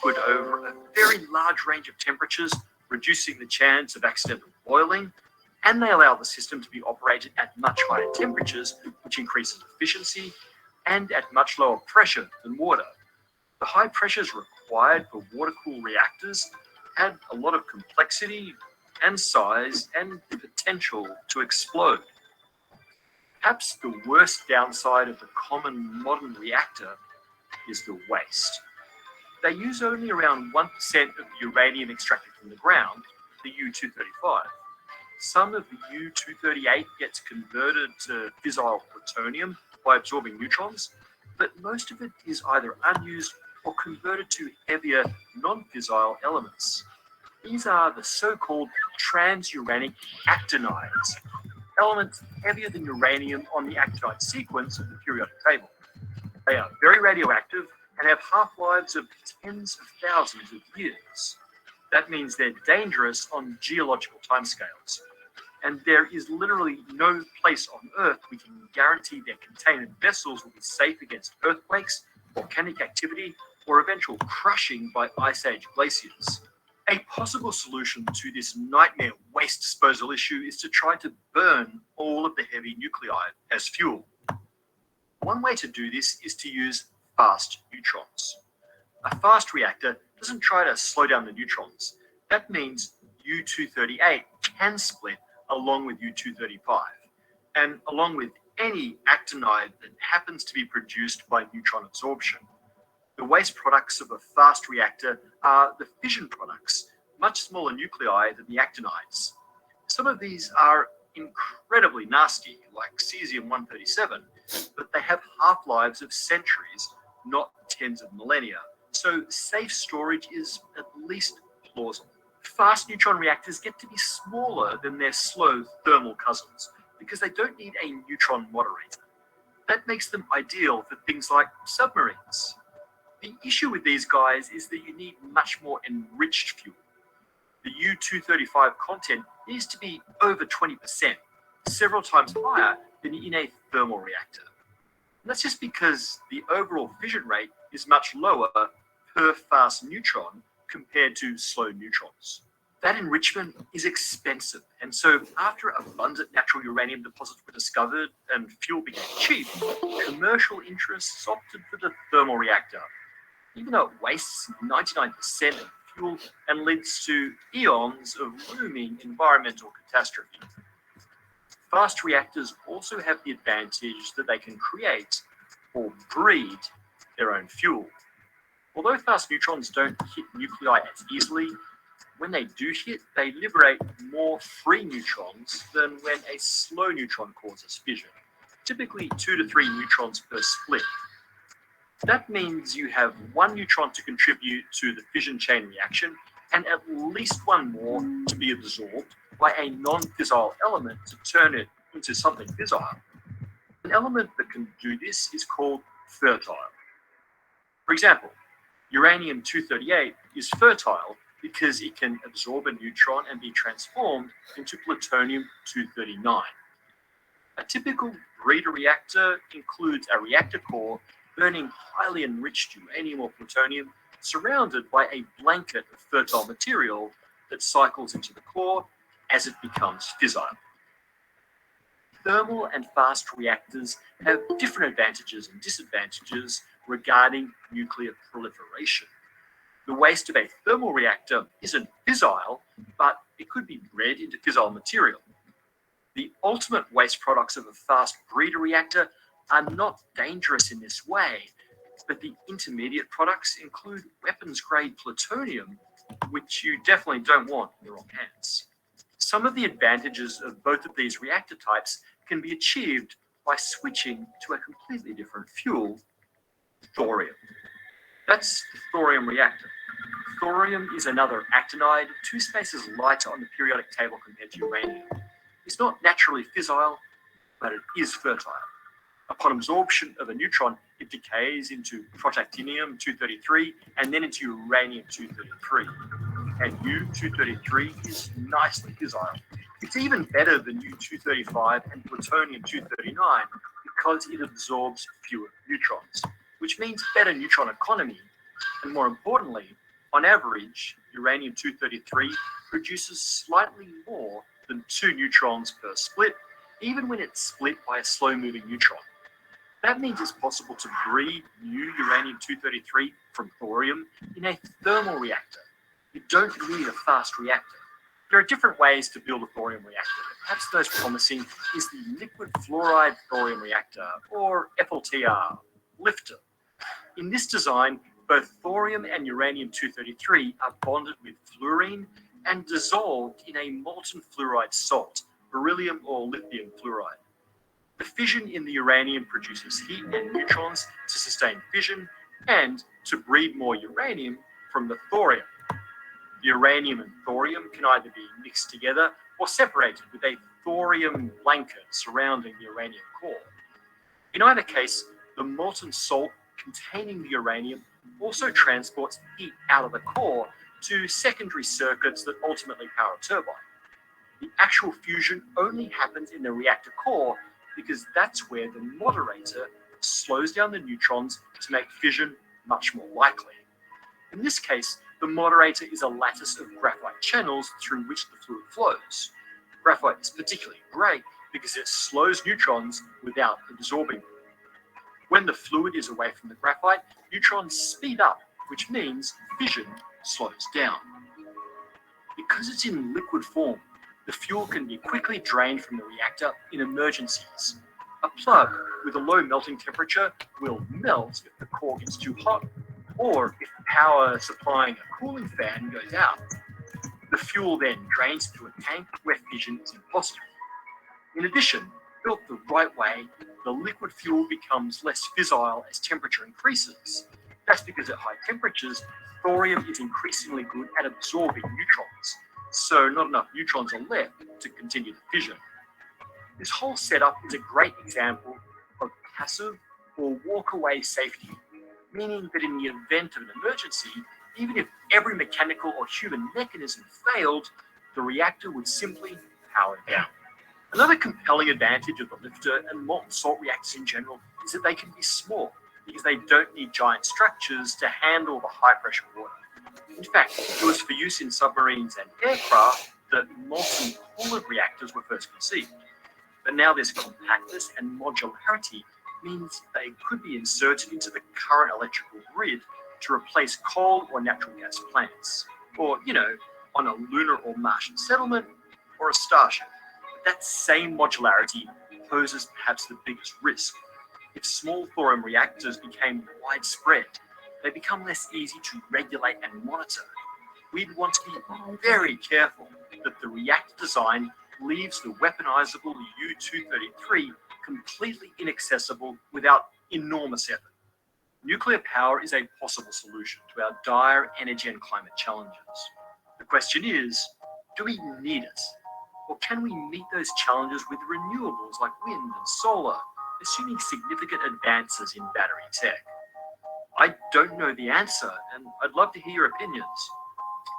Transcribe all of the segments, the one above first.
liquid over a very large range of temperatures, reducing the chance of accidental boiling, and they allow the system to be operated at much higher temperatures, which increases efficiency, and at much lower pressure than water. The high pressures required for water-cooled reactors add a lot of complexity and size and the potential to explode. Perhaps the worst downside of the common modern reactor is the waste. They use only around 1% of the uranium extracted from the ground, the U-235. Some of the U-238 gets converted to fissile plutonium by absorbing neutrons, but most of it is either unused or converted to heavier non-fissile elements. These are the so-called transuranic actinides, elements heavier than uranium on the actinide sequence of the periodic table. They are very radioactive and have half-lives of tens of thousands of years. That means they're dangerous on geological timescales. And there is literally no place on Earth we can guarantee their containment vessels will be safe against earthquakes, volcanic activity, or eventual crushing by ice age glaciers. A possible solution to this nightmare waste disposal issue is to try to burn all of the heavy nuclei as fuel. One way to do this is to use fast neutrons. A fast reactor doesn't try to slow down the neutrons. That means U-238 can split along with U-235, and along with any actinide that happens to be produced by neutron absorption. The waste products of a fast reactor are the fission products, much smaller nuclei than the actinides. Some of these are incredibly nasty, like cesium-137, but they have half-lives of centuries, not tens of millennia. So safe storage is at least plausible. Fast neutron reactors get to be smaller than their slow thermal cousins because they don't need a neutron moderator. That makes them ideal for things like submarines. The issue with these guys is that you need much more enriched fuel. The U-235 content needs to be over 20%, several times higher than in a thermal reactor. And that's just because the overall fission rate is much lower per fast neutron compared to slow neutrons. That enrichment is expensive, and so after abundant natural uranium deposits were discovered and fuel became cheap, commercial interests opted for the thermal reactor, even though it wastes 99% of fuel and leads to eons of looming environmental catastrophe. Fast reactors also have the advantage that they can create or breed their own fuel. Although fast neutrons don't hit nuclei as easily, when they do hit, they liberate more free neutrons than when a slow neutron causes fission, typically 2 to 3 neutrons per split. That means you have one neutron to contribute to the fission chain reaction and at least one more to be absorbed by a non-fissile element to turn it into something fissile. An element that can do this is called fertile. For example, uranium-238 is fertile because it can absorb a neutron and be transformed into plutonium-239. A typical breeder reactor includes a reactor core burning highly enriched uranium or plutonium surrounded by a blanket of fertile material that cycles into the core as it becomes fissile. Thermal and fast reactors have different advantages and disadvantages regarding nuclear proliferation. The waste of a thermal reactor isn't fissile, but it could be bred into fissile material. The ultimate waste products of a fast breeder reactor are not dangerous in this way, but the intermediate products include weapons-grade plutonium, which you definitely don't want in the wrong hands. Some of the advantages of both of these reactor types can be achieved by switching to a completely different fuel, thorium. That's the thorium reactor. Thorium is another actinide, 2 spaces lighter on the periodic table compared to uranium. It's not naturally fissile, but it is fertile. Upon absorption of a neutron, it decays into protactinium-233 and then into uranium-233. And U-233 is nicely fissile. It's even better than U-235 and plutonium-239 because it absorbs fewer neutrons, which means better neutron economy, and more importantly, On average, uranium-233 produces slightly more than 2 neutrons per split, even when it's split by a slow-moving neutron. That means it's possible to breed new uranium-233 from thorium in a thermal reactor. You don't need a fast reactor. There are different ways to build a thorium reactor, but perhaps the most promising is the liquid fluoride thorium reactor, or FLTR, LIFTR. In this design, both thorium and uranium-233 are bonded with fluorine and dissolved in a molten fluoride salt, beryllium or lithium fluoride. The fission in the uranium produces heat and neutrons to sustain fission and to breed more uranium from the thorium. The uranium and thorium can either be mixed together or separated with a thorium blanket surrounding the uranium core. In either case, the molten salt containing the uranium also transports heat out of the core to secondary circuits that ultimately power a turbine. The actual fusion only happens in the reactor core because that's where the moderator slows down the neutrons to make fission much more likely. In this case, the moderator is a lattice of graphite channels through which the fluid flows. Graphite is particularly great because it slows neutrons without absorbing them. When the fluid is away from the graphite, neutrons speed up, which means fission slows down. Because it's in liquid form, the fuel can be quickly drained from the reactor in emergencies. A plug with a low melting temperature will melt if the core gets too hot, or if power supplying a cooling fan goes out. The fuel then drains into a tank where fission is impossible. In addition, built the right way, the liquid fuel becomes less fissile as temperature increases. That's because at high temperatures, thorium is increasingly good at absorbing neutrons, so not enough neutrons are left to continue the fission. This whole setup is a great example of passive or walk-away safety, meaning that in the event of an emergency, even if every mechanical or human mechanism failed, the reactor would simply power down. Another compelling advantage of the LIFTR and molten salt reactors in general is that they can be small, because they don't need giant structures to handle the high-pressure water. In fact, it was for use in submarines and aircraft that molten coolant reactors were first conceived. But now this compactness and modularity means they could be inserted into the current electrical grid to replace coal or natural gas plants, or, on a lunar or Martian settlement, or a starship. But that same modularity poses perhaps the biggest risk. If small thorium reactors became widespread, they become less easy to regulate and monitor. We'd want to be very careful that the reactor design leaves the weaponizable U-233 completely inaccessible without enormous effort. Nuclear power is a possible solution to our dire energy and climate challenges. The question is, do we need it? Or can we meet those challenges with renewables like wind and solar, assuming significant advances in battery tech? I don't know the answer, and I'd love to hear your opinions.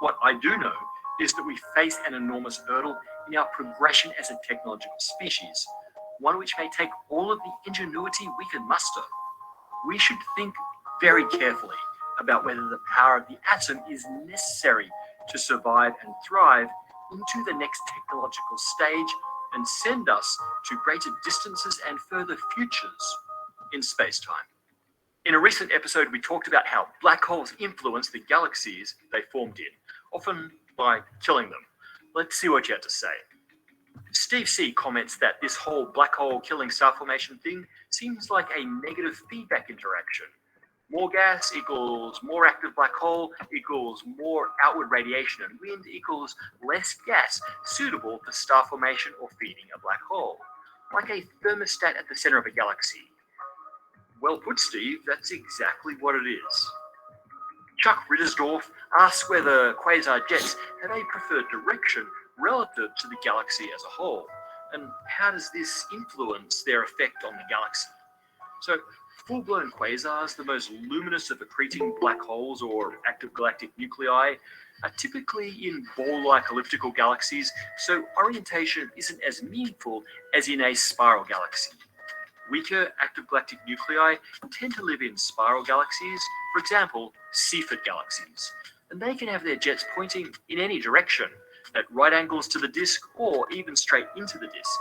What I do know is that we face an enormous hurdle in our progression as a technological species, one which may take all of the ingenuity we can muster. We should think very carefully about whether the power of the atom is necessary to survive and thrive into the next technological stage and send us to greater distances and further futures in space-time. In a recent episode, we talked about how black holes influence the galaxies they formed in, often by killing them. Let's see what you have to say. Steve C. comments that this whole black hole killing star formation thing seems like a negative feedback interaction. More gas equals more active black hole equals more outward radiation, and wind equals less gas suitable for star formation or feeding a black hole, like a thermostat at the center of a galaxy. Well put, Steve, that's exactly what it is. Chuck Rittersdorf asks whether quasar jets have a preferred direction relative to the galaxy as a whole, and how does this influence their effect on the galaxy? So, full-blown quasars, the most luminous of accreting black holes or active galactic nuclei, are typically in ball-like elliptical galaxies, so orientation isn't as meaningful as in a spiral galaxy. Weaker active galactic nuclei tend to live in spiral galaxies, for example, Seyfert galaxies. and they can have their jets pointing in any direction, at right angles to the disk or even straight into the disk.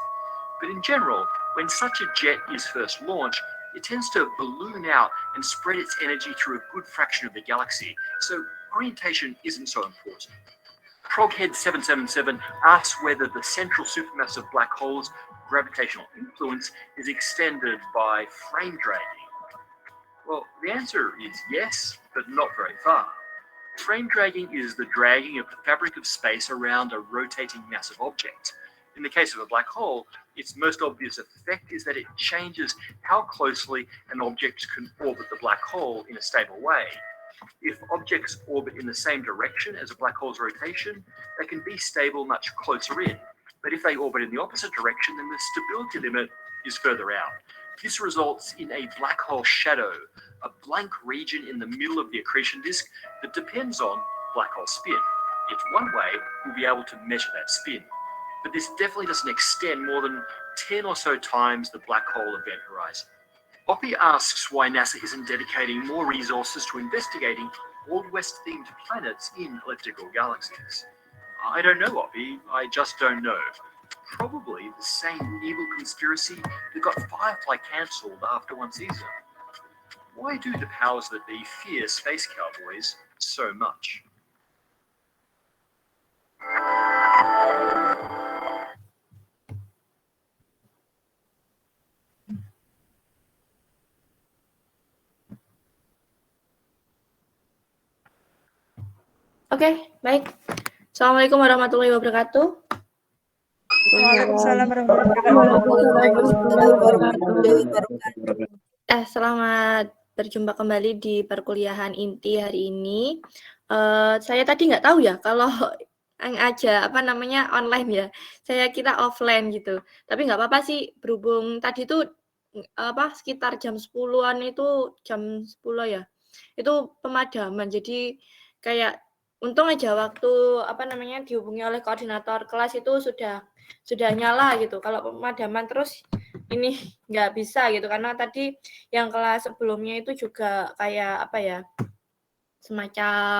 But in general, when such a jet is first launched, it tends to balloon out and spread its energy through a good fraction of the galaxy, so orientation isn't so important. Proghead 777 asks whether the central supermassive black hole's gravitational influence is extended by frame dragging. Well, the answer is yes, but not very far. Frame dragging is the dragging of the fabric of space around a rotating massive object. In the case of a black hole, its most obvious effect is that it changes how closely an object can orbit the black hole in a stable way. If objects orbit in the same direction as a black hole's rotation, they can be stable much closer in. But if they orbit in the opposite direction, then the stability limit is further out. This results in a black hole shadow, a blank region in the middle of the accretion disk that depends on black hole spin. It's one way we'll be able to measure that spin. But this definitely doesn't extend more than 10 or so times the black hole event horizon. Oppie asks why NASA isn't dedicating more resources to investigating Old West-themed planets in elliptical galaxies. I don't know, Oppie. I just don't know. Probably the same evil conspiracy that got Firefly cancelled after one season. Why do the powers that be fear space cowboys so much? Oke, baik. Assalamualaikum warahmatullahi wabarakatuh. Waalaikumsalam warahmatullahi wabarakatuh. Selamat berjumpa kembali di perkuliahan inti hari ini. Saya tadi nggak tahu ya kalau yang aja online ya. Saya kira offline gitu. Tapi nggak apa-apa sih, berhubung tadi tuh sekitar jam 10-an itu jam 10 ya. Itu pemadaman. Jadi kayak untung aja waktu dihubungi oleh koordinator kelas itu sudah nyala gitu. Kalau pemadaman terus ini nggak bisa gitu, karena tadi yang kelas sebelumnya itu juga kayak semacam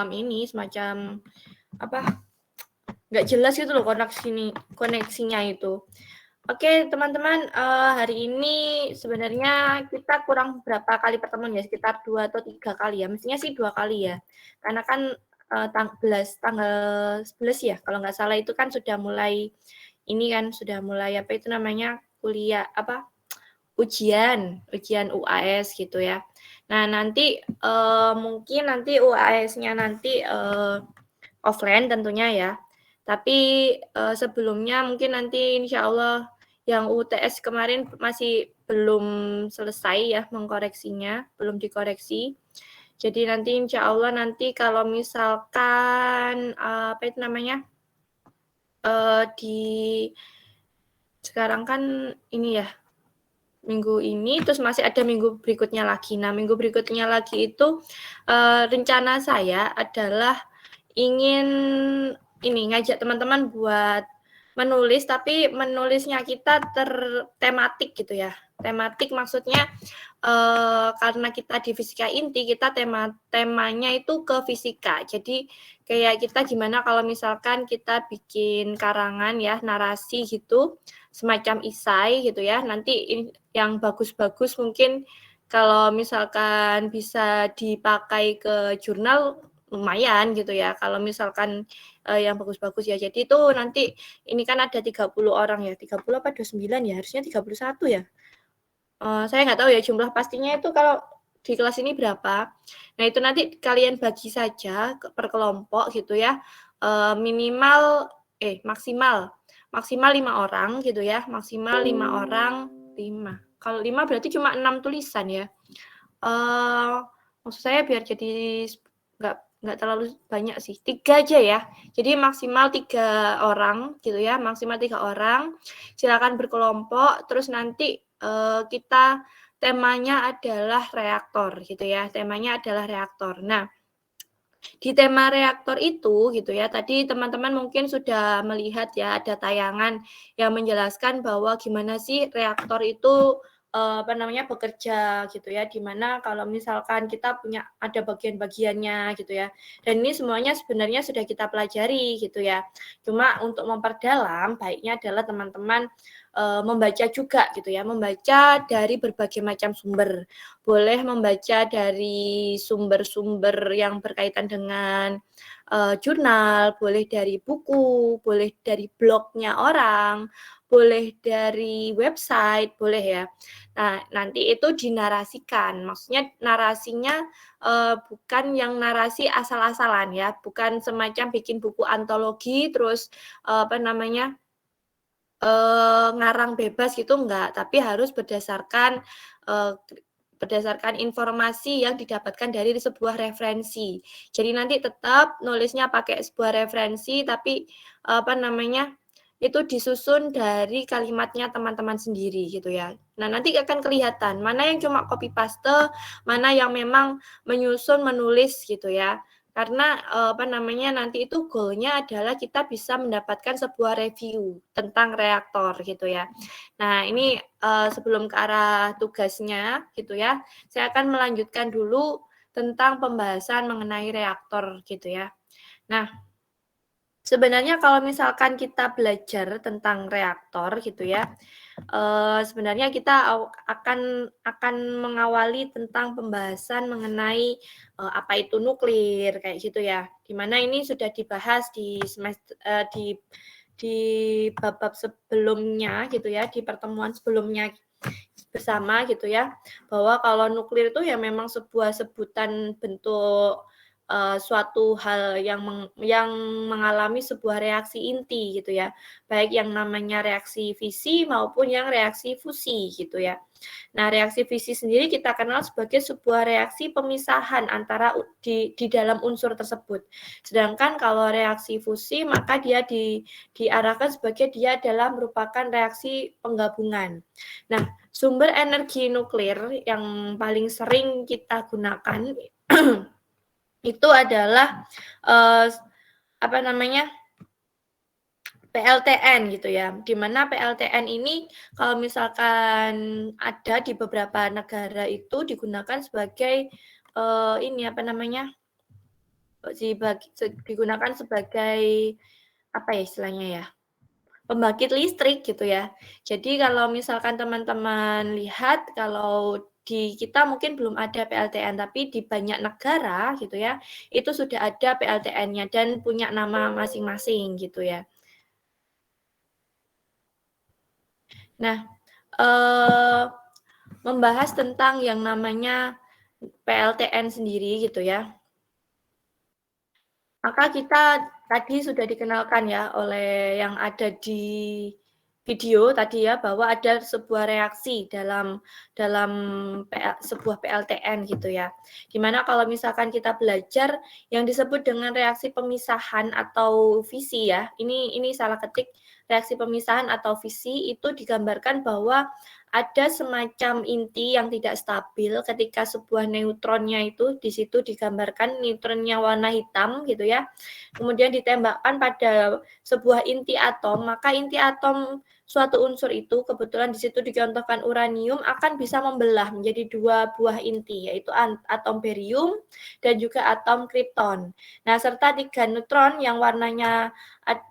nggak jelas gitu loh koneksinya itu. Oke teman-teman, hari ini sebenarnya kita kurang berapa kali pertemuan ya, sekitar 2 atau 3 kali ya, mestinya sih 2 kali ya, karena kan tanggal 11 ya kalau nggak salah itu kan sudah mulai kuliah ujian UAS gitu ya. Nah nanti mungkin nanti UAS-nya nanti offline tentunya ya, tapi sebelumnya mungkin nanti insya Allah yang UTS kemarin masih belum selesai ya mengkoreksinya, belum dikoreksi. Jadi nanti insya Allah nanti kalau misalkan sekarang kan ini ya minggu ini, terus masih ada minggu berikutnya lagi. Nah minggu berikutnya lagi itu rencana saya adalah ingin ngajak teman-teman buat menulis, tapi menulisnya kita tematik gitu ya. Tematik maksudnya karena kita di fisika inti, kita temanya itu ke fisika. Jadi kayak kita gimana kalau misalkan kita bikin karangan ya, narasi gitu, semacam isai gitu ya. Nanti yang bagus-bagus mungkin kalau misalkan bisa dipakai ke jurnal lumayan gitu ya. Kalau misalkan yang bagus-bagus ya. Jadi itu nanti ini kan ada 30 orang ya. 30 apa 29 ya? Harusnya 31 ya. Saya nggak tahu ya jumlah pastinya itu kalau di kelas ini berapa. Nah itu nanti kalian bagi saja per kelompok gitu ya. Maksimal 5 orang gitu ya. Maksimal 5 orang, 5. Kalau 5 berarti cuma 6 tulisan ya. Maksud saya biar jadi nggak terlalu banyak sih, 3 aja ya. Jadi maksimal 3 orang gitu ya, maksimal 3 orang. Silakan berkelompok, terus nanti kita temanya adalah reaktor gitu ya. Temanya adalah reaktor. Nah, di tema reaktor itu gitu ya, tadi teman-teman mungkin sudah melihat ya ada tayangan yang menjelaskan bahwa gimana sih reaktor itu bekerja gitu ya, di mana kalau misalkan kita punya ada bagian-bagiannya gitu ya. Dan ini semuanya sebenarnya sudah kita pelajari gitu ya. Cuma untuk memperdalam baiknya adalah teman-teman membaca juga gitu ya, membaca dari berbagai macam sumber. Boleh membaca dari sumber-sumber yang berkaitan dengan jurnal, boleh dari buku, boleh dari blognya orang, boleh dari website, boleh ya. Nah, nanti itu dinarasikan. Maksudnya narasinya bukan yang narasi asal-asalan ya, bukan semacam bikin buku antologi terus ngarang bebas gitu enggak, tapi harus berdasarkan informasi yang didapatkan dari sebuah referensi. Jadi nanti tetap nulisnya pakai sebuah referensi, tapi itu disusun dari kalimatnya teman-teman sendiri gitu ya. Nah, nanti akan kelihatan mana yang cuma copy paste, mana yang memang menyusun, menulis gitu ya. Karena nanti itu goalnya adalah kita bisa mendapatkan sebuah review tentang reaktor gitu ya. Nah, ini sebelum ke arah tugasnya gitu ya, saya akan melanjutkan dulu tentang pembahasan mengenai reaktor gitu ya. Nah, sebenarnya kalau misalkan kita belajar tentang reaktor gitu ya, sebenarnya kita akan mengawali tentang pembahasan mengenai apa itu nuklir kayak gitu ya. Di mana ini sudah dibahas di di bab-bab sebelumnya gitu ya, di pertemuan sebelumnya bersama gitu ya, bahwa kalau nuklir itu ya memang sebuah sebutan bentuk suatu hal yang mengalami sebuah reaksi inti gitu ya, baik yang namanya reaksi fisi maupun yang reaksi fusi gitu ya. Nah, reaksi fisi sendiri kita kenal sebagai sebuah reaksi pemisahan antara di dalam unsur tersebut. Sedangkan kalau reaksi fusi maka dia diarahkan sebagai dia adalah merupakan reaksi penggabungan. Nah, sumber energi nuklir yang paling sering kita gunakan itu adalah PLTN gitu ya. Di mana PLTN ini kalau misalkan ada di beberapa negara itu digunakan sebagai digunakan sebagai apa ya istilahnya ya? Pembangkit listrik gitu ya. Jadi kalau misalkan teman-teman lihat kalau di kita mungkin belum ada PLTN, tapi di banyak negara gitu ya, itu sudah ada PLTN-nya dan punya nama masing-masing gitu ya. Nah, membahas tentang yang namanya PLTN sendiri gitu ya. Maka kita tadi sudah dikenalkan ya oleh yang ada di video tadi ya, bahwa ada sebuah reaksi dalam sebuah PLTN gitu ya. Dimana kalau misalkan kita belajar yang disebut dengan reaksi pemisahan atau fisi ya, ini salah ketik, reaksi pemisahan atau fisi itu digambarkan bahwa ada semacam inti yang tidak stabil ketika sebuah neutronnya itu di situ digambarkan neutronnya warna hitam gitu ya. Kemudian ditembakkan pada sebuah inti atom, maka inti atom suatu unsur itu kebetulan di situ dicontohkan uranium akan bisa membelah menjadi dua buah inti yaitu atom berium dan juga atom kripton. Nah, serta 3 neutron yang warnanya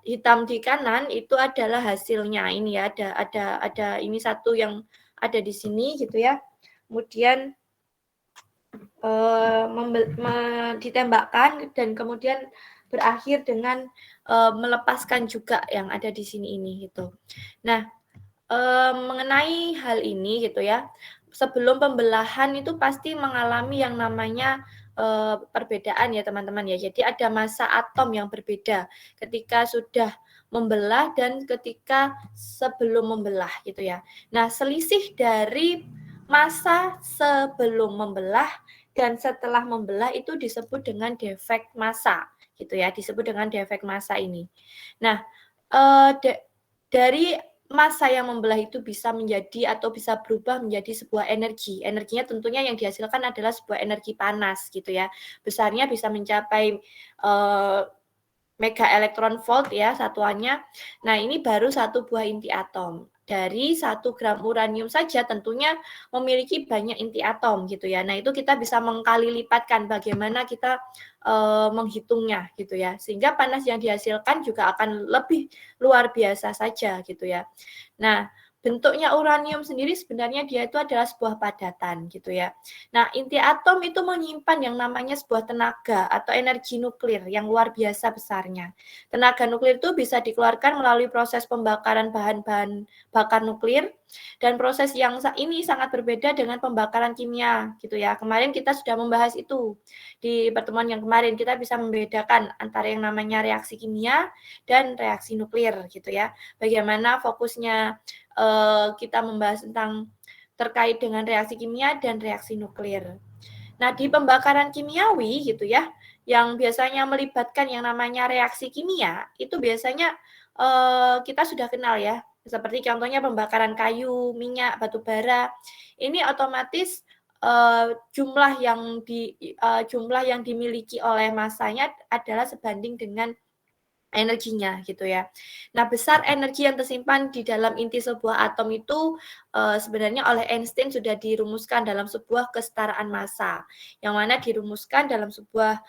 hitam di kanan itu adalah hasilnya. Ini ya ada ini satu yang ada di sini gitu ya. Kemudian ditembakkan dan kemudian berakhir dengan melepaskan juga yang ada di sini ini gitu. Nah, mengenai hal ini gitu ya, sebelum pembelahan itu pasti mengalami yang namanya perbedaan ya teman-teman ya. Jadi ada masa atom yang berbeda ketika sudah membelah dan ketika sebelum membelah gitu ya. Nah, selisih dari masa sebelum membelah dan setelah membelah itu disebut dengan defek massa gitu ya, disebut dengan defek massa ini. Nah, dari massa yang membelah itu bisa menjadi atau bisa berubah menjadi sebuah energi. Energinya tentunya yang dihasilkan adalah sebuah energi panas gitu ya. Besarnya bisa mencapai mega elektron volt ya satuannya. Nah, ini baru satu buah inti atom. dari 1 gram uranium saja tentunya memiliki banyak inti atom gitu ya. Nah, itu kita bisa mengkali lipatkan bagaimana kita menghitungnya gitu ya. Sehingga panas yang dihasilkan juga akan lebih luar biasa saja gitu ya. Nah, bentuknya uranium sendiri sebenarnya dia itu adalah sebuah padatan gitu ya. Nah, inti atom itu menyimpan yang namanya sebuah tenaga atau energi nuklir yang luar biasa besarnya. Tenaga nuklir itu bisa dikeluarkan melalui proses pembakaran bahan-bahan bakar nuklir dan proses yang ini sangat berbeda dengan pembakaran kimia gitu ya. Kemarin kita sudah membahas itu di pertemuan yang kemarin. Kita bisa membedakan antara yang namanya reaksi kimia dan reaksi nuklir gitu ya. Bagaimana fokusnya kita membahas tentang terkait dengan reaksi kimia dan reaksi nuklir. Nah, di pembakaran kimiawi gitu ya, yang biasanya melibatkan yang namanya reaksi kimia, itu biasanya kita sudah kenal ya, seperti contohnya pembakaran kayu, minyak, batu bara. Ini otomatis jumlah yang dimiliki oleh massanya adalah sebanding dengan energinya gitu ya. Nah, besar energi yang tersimpan di dalam inti sebuah atom itu sebenarnya oleh Einstein sudah dirumuskan dalam sebuah kesetaraan massa, yang mana dirumuskan dalam sebuah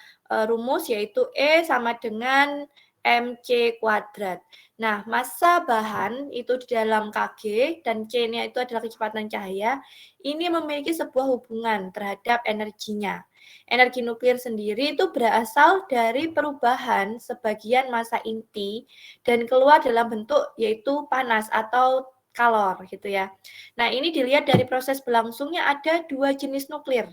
rumus yaitu E sama dengan mc kuadrat. Nah, massa bahan itu di dalam Kg dan C-nya itu adalah kecepatan cahaya, ini memiliki sebuah hubungan terhadap energinya. Energi nuklir sendiri itu berasal dari perubahan sebagian massa inti dan keluar dalam bentuk yaitu panas atau kalor gitu ya. Nah, ini dilihat dari proses berlangsungnya ada 2 jenis nuklir,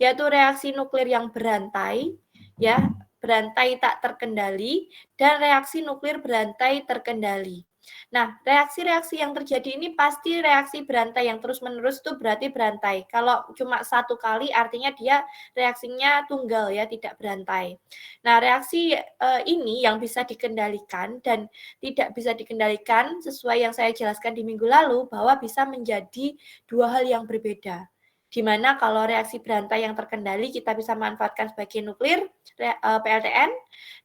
yaitu reaksi nuklir yang berantai ya, berantai tak terkendali dan reaksi nuklir berantai terkendali. Nah, reaksi-reaksi yang terjadi ini pasti reaksi berantai yang terus-menerus itu berarti berantai. Kalau cuma 1 kali artinya dia reaksinya tunggal ya, tidak berantai. Nah, reaksi ini yang bisa dikendalikan dan tidak bisa dikendalikan sesuai yang saya jelaskan di minggu lalu bahwa bisa menjadi 2 hal yang berbeda. Di mana kalau reaksi berantai yang terkendali kita bisa manfaatkan sebagai nuklir PLTN.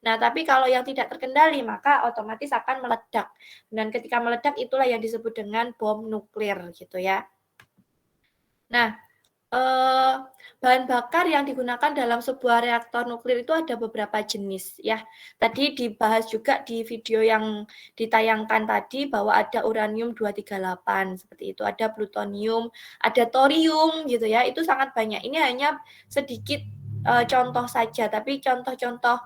Nah, tapi kalau yang tidak terkendali maka otomatis akan meledak. Dan ketika meledak itulah yang disebut dengan bom nuklir gitu ya. Nah, bahan bakar yang digunakan dalam sebuah reaktor nuklir itu ada beberapa jenis ya. Tadi dibahas juga di video yang ditayangkan tadi bahwa ada uranium 238 seperti itu, ada plutonium, ada thorium gitu ya. Itu sangat banyak. Ini hanya sedikit contoh saja, tapi contoh-contoh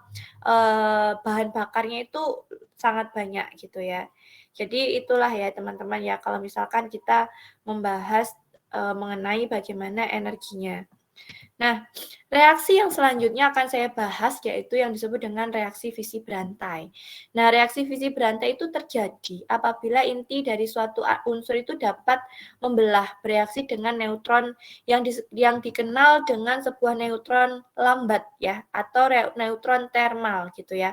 bahan bakarnya itu sangat banyak gitu ya. Jadi itulah ya teman-teman ya kalau misalkan kita membahas mengenai bagaimana energinya. Nah, reaksi yang selanjutnya akan saya bahas yaitu yang disebut dengan reaksi fisi berantai. Nah, reaksi fisi berantai itu terjadi apabila inti dari suatu unsur itu dapat membelah bereaksi dengan neutron yang dikenal dengan sebuah neutron lambat ya atau neutron termal gitu ya.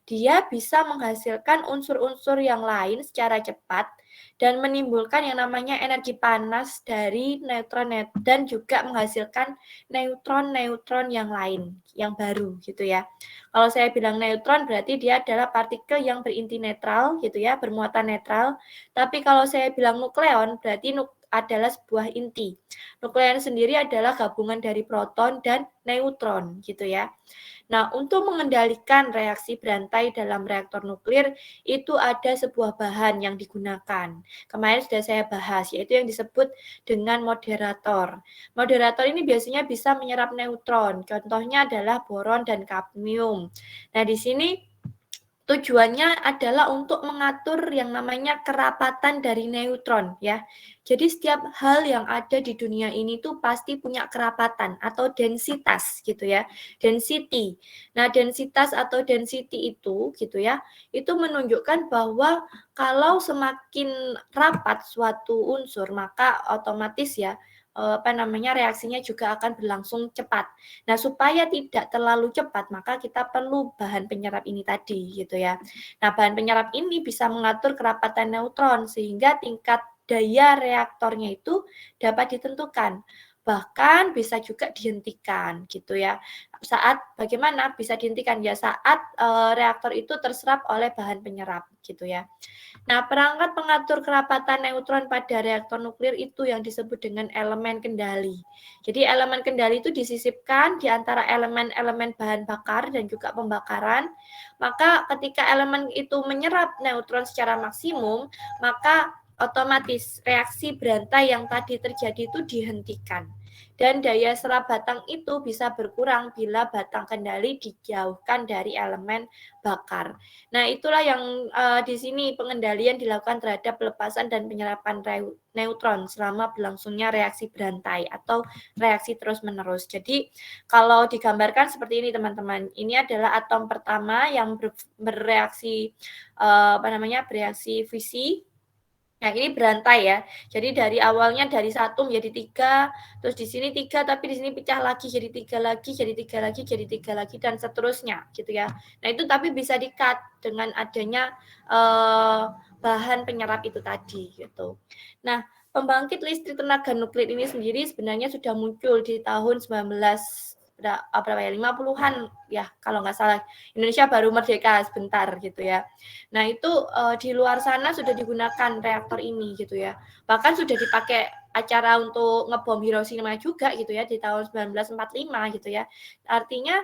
Dia bisa menghasilkan unsur-unsur yang lain secara cepat dan menimbulkan yang namanya energi panas dari neutron dan juga menghasilkan neutron-neutron yang lain, yang baru gitu ya. Kalau saya bilang neutron berarti dia adalah partikel yang berinti netral gitu ya, bermuatan netral. Tapi kalau saya bilang nukleon berarti adalah sebuah inti. Nukleon sendiri adalah gabungan dari proton dan neutron gitu ya. Nah, untuk mengendalikan reaksi berantai dalam reaktor nuklir itu ada sebuah bahan yang digunakan. Kemarin sudah saya bahas yaitu yang disebut dengan moderator. Moderator ini biasanya bisa menyerap neutron. Contohnya adalah boron dan kadmium. Nah, di sini tujuannya adalah untuk mengatur yang namanya kerapatan dari neutron ya. Jadi setiap hal yang ada di dunia ini tuh pasti punya kerapatan atau densitas gitu ya. Density. Nah, densitas atau density itu gitu ya, itu menunjukkan bahwa kalau semakin rapat suatu unsur maka otomatis ya reaksinya juga akan berlangsung cepat. Nah, supaya tidak terlalu cepat, maka kita perlu bahan penyerap ini tadi, gitu ya. Nah, bahan penyerap ini bisa mengatur kerapatan neutron, sehingga tingkat daya reaktornya itu dapat ditentukan. bahkan bisa juga dihentikan gitu ya. Bagaimana bisa dihentikan ya saat reaktor itu terserap oleh bahan penyerap gitu ya. Nah, perangkat pengatur kerapatan neutron pada reaktor nuklir itu yang disebut dengan elemen kendali. Jadi elemen kendali itu disisipkan di antara elemen-elemen bahan bakar dan juga pembakaran. Maka ketika elemen itu menyerap neutron secara maksimum, maka otomatis reaksi berantai yang tadi terjadi itu dihentikan. Dan daya serap batang itu bisa berkurang bila batang kendali dijauhkan dari elemen bakar. Nah, itulah yang di sini pengendalian dilakukan terhadap pelepasan dan penyerapan neutron selama berlangsungnya reaksi berantai atau reaksi terus-menerus. Jadi, kalau digambarkan seperti ini teman-teman, ini adalah atom pertama yang bereaksi bereaksi fisi. Nah, ini berantai ya. Jadi dari awalnya dari 1 menjadi 3, terus di sini 3, tapi di sini pecah lagi jadi 3 lagi, jadi 3 lagi, jadi 3 lagi, dan seterusnya gitu ya. Nah, itu tapi bisa di-cut dengan adanya bahan penyerap itu tadi gitu. Nah, pembangkit listrik tenaga nuklir ini sendiri sebenarnya sudah muncul di tahun 50-an ya kalau nggak salah. Indonesia baru merdeka sebentar gitu ya. Nah, itu di luar sana sudah digunakan reaktor ini gitu ya. Bahkan sudah dipakai acara untuk ngebom Hiroshima juga gitu ya di tahun 1945 gitu ya. Artinya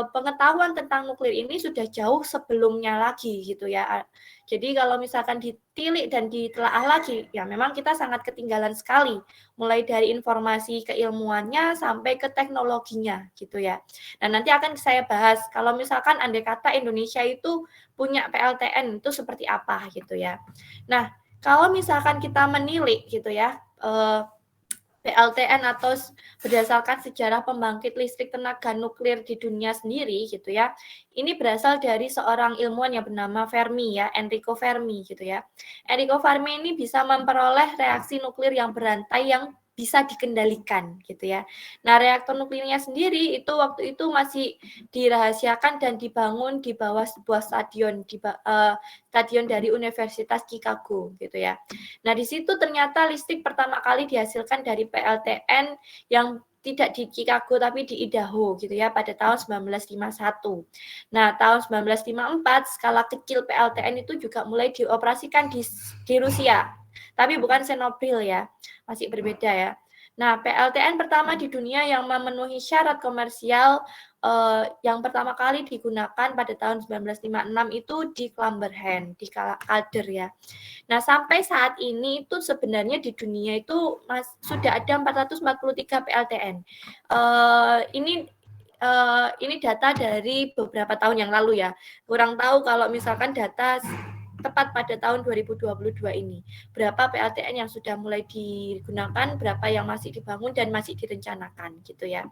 pengetahuan tentang nuklir ini sudah jauh sebelumnya lagi gitu ya. Jadi kalau misalkan ditilik dan ditelaah lagi, ya memang kita sangat ketinggalan sekali. Mulai dari informasi keilmuannya sampai ke teknologinya gitu ya. Nah, nanti akan saya bahas kalau misalkan andai kata Indonesia itu punya PLTN itu seperti apa gitu ya. Nah, kalau misalkan kita menilik gitu ya, PLTN atau berdasarkan sejarah pembangkit listrik tenaga nuklir di dunia sendiri gitu ya. Ini berasal dari seorang ilmuwan yang bernama Fermi ya, Enrico Fermi gitu ya. Enrico Fermi ini bisa memperoleh reaksi nuklir yang berantai yang bisa dikendalikan gitu ya. Nah, reaktor nuklirnya sendiri itu waktu itu masih dirahasiakan dan dibangun di bawah sebuah stadion stadion dari Universitas Chicago gitu ya. Nah, di situ ternyata listrik pertama kali dihasilkan dari PLTN yang tidak di Chicago tapi di Idaho gitu ya pada tahun 1951. Nah, tahun 1954 skala kecil PLTN itu juga mulai dioperasikan di Rusia. Tapi bukan Chernobyl ya, masih berbeda ya. Nah, PLTN pertama di dunia yang memenuhi syarat komersial yang pertama kali digunakan pada tahun 1956 itu di Clamberhan, di Calder ya. Nah, sampai saat ini itu sebenarnya di dunia itu sudah ada 443 PLTN. Ini data dari beberapa tahun yang lalu ya. Kurang tahu kalau misalkan data tepat pada tahun 2022 ini. Berapa PLTN yang sudah mulai digunakan, berapa yang masih dibangun dan masih direncanakan gitu ya.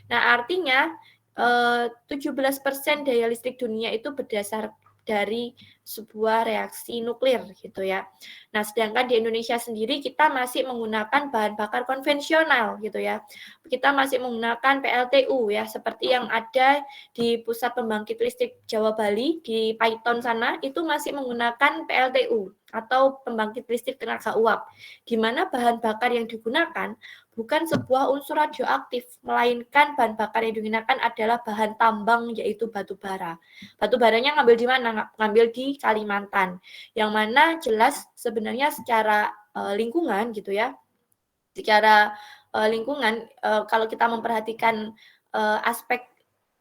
Nah, artinya 17% daya listrik dunia itu berdasar dari sebuah reaksi nuklir gitu ya. Nah, sedangkan di Indonesia sendiri kita masih menggunakan bahan bakar konvensional gitu ya. Kita masih menggunakan PLTU ya, seperti yang ada di Pusat Pembangkit Listrik Jawa Bali di Paiton sana itu masih menggunakan PLTU atau pembangkit listrik tenaga uap, di mana bahan bakar yang digunakan bukan sebuah unsur radioaktif, melainkan bahan bakar yang digunakan adalah bahan tambang yaitu batu bara. Batu baranya ngambil di mana? Ngambil di Kalimantan. Yang mana jelas sebenarnya secara lingkungan gitu ya. Secara lingkungan kalau kita memperhatikan aspek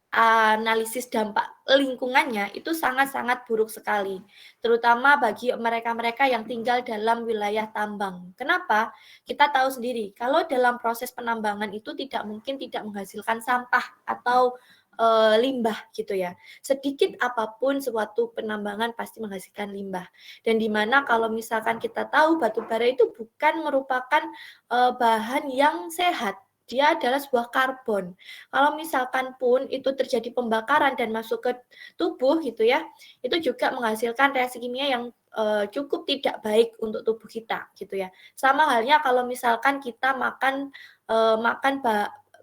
analisis dampak lingkungannya itu sangat-sangat buruk sekali, terutama bagi mereka-mereka yang tinggal dalam wilayah tambang. Kenapa? Kita tahu sendiri, kalau dalam proses penambangan itu tidak mungkin tidak menghasilkan sampah atau limbah gitu ya. Sedikit apapun suatu penambangan pasti menghasilkan limbah. Dan di mana kalau misalkan kita tahu batu bara itu bukan merupakan bahan yang sehat. Dia adalah sebuah karbon. Kalau misalkan pun itu terjadi pembakaran dan masuk ke tubuh gitu ya, itu juga menghasilkan reaksi kimia yang cukup tidak baik untuk tubuh kita gitu ya. Sama halnya kalau misalkan kita makan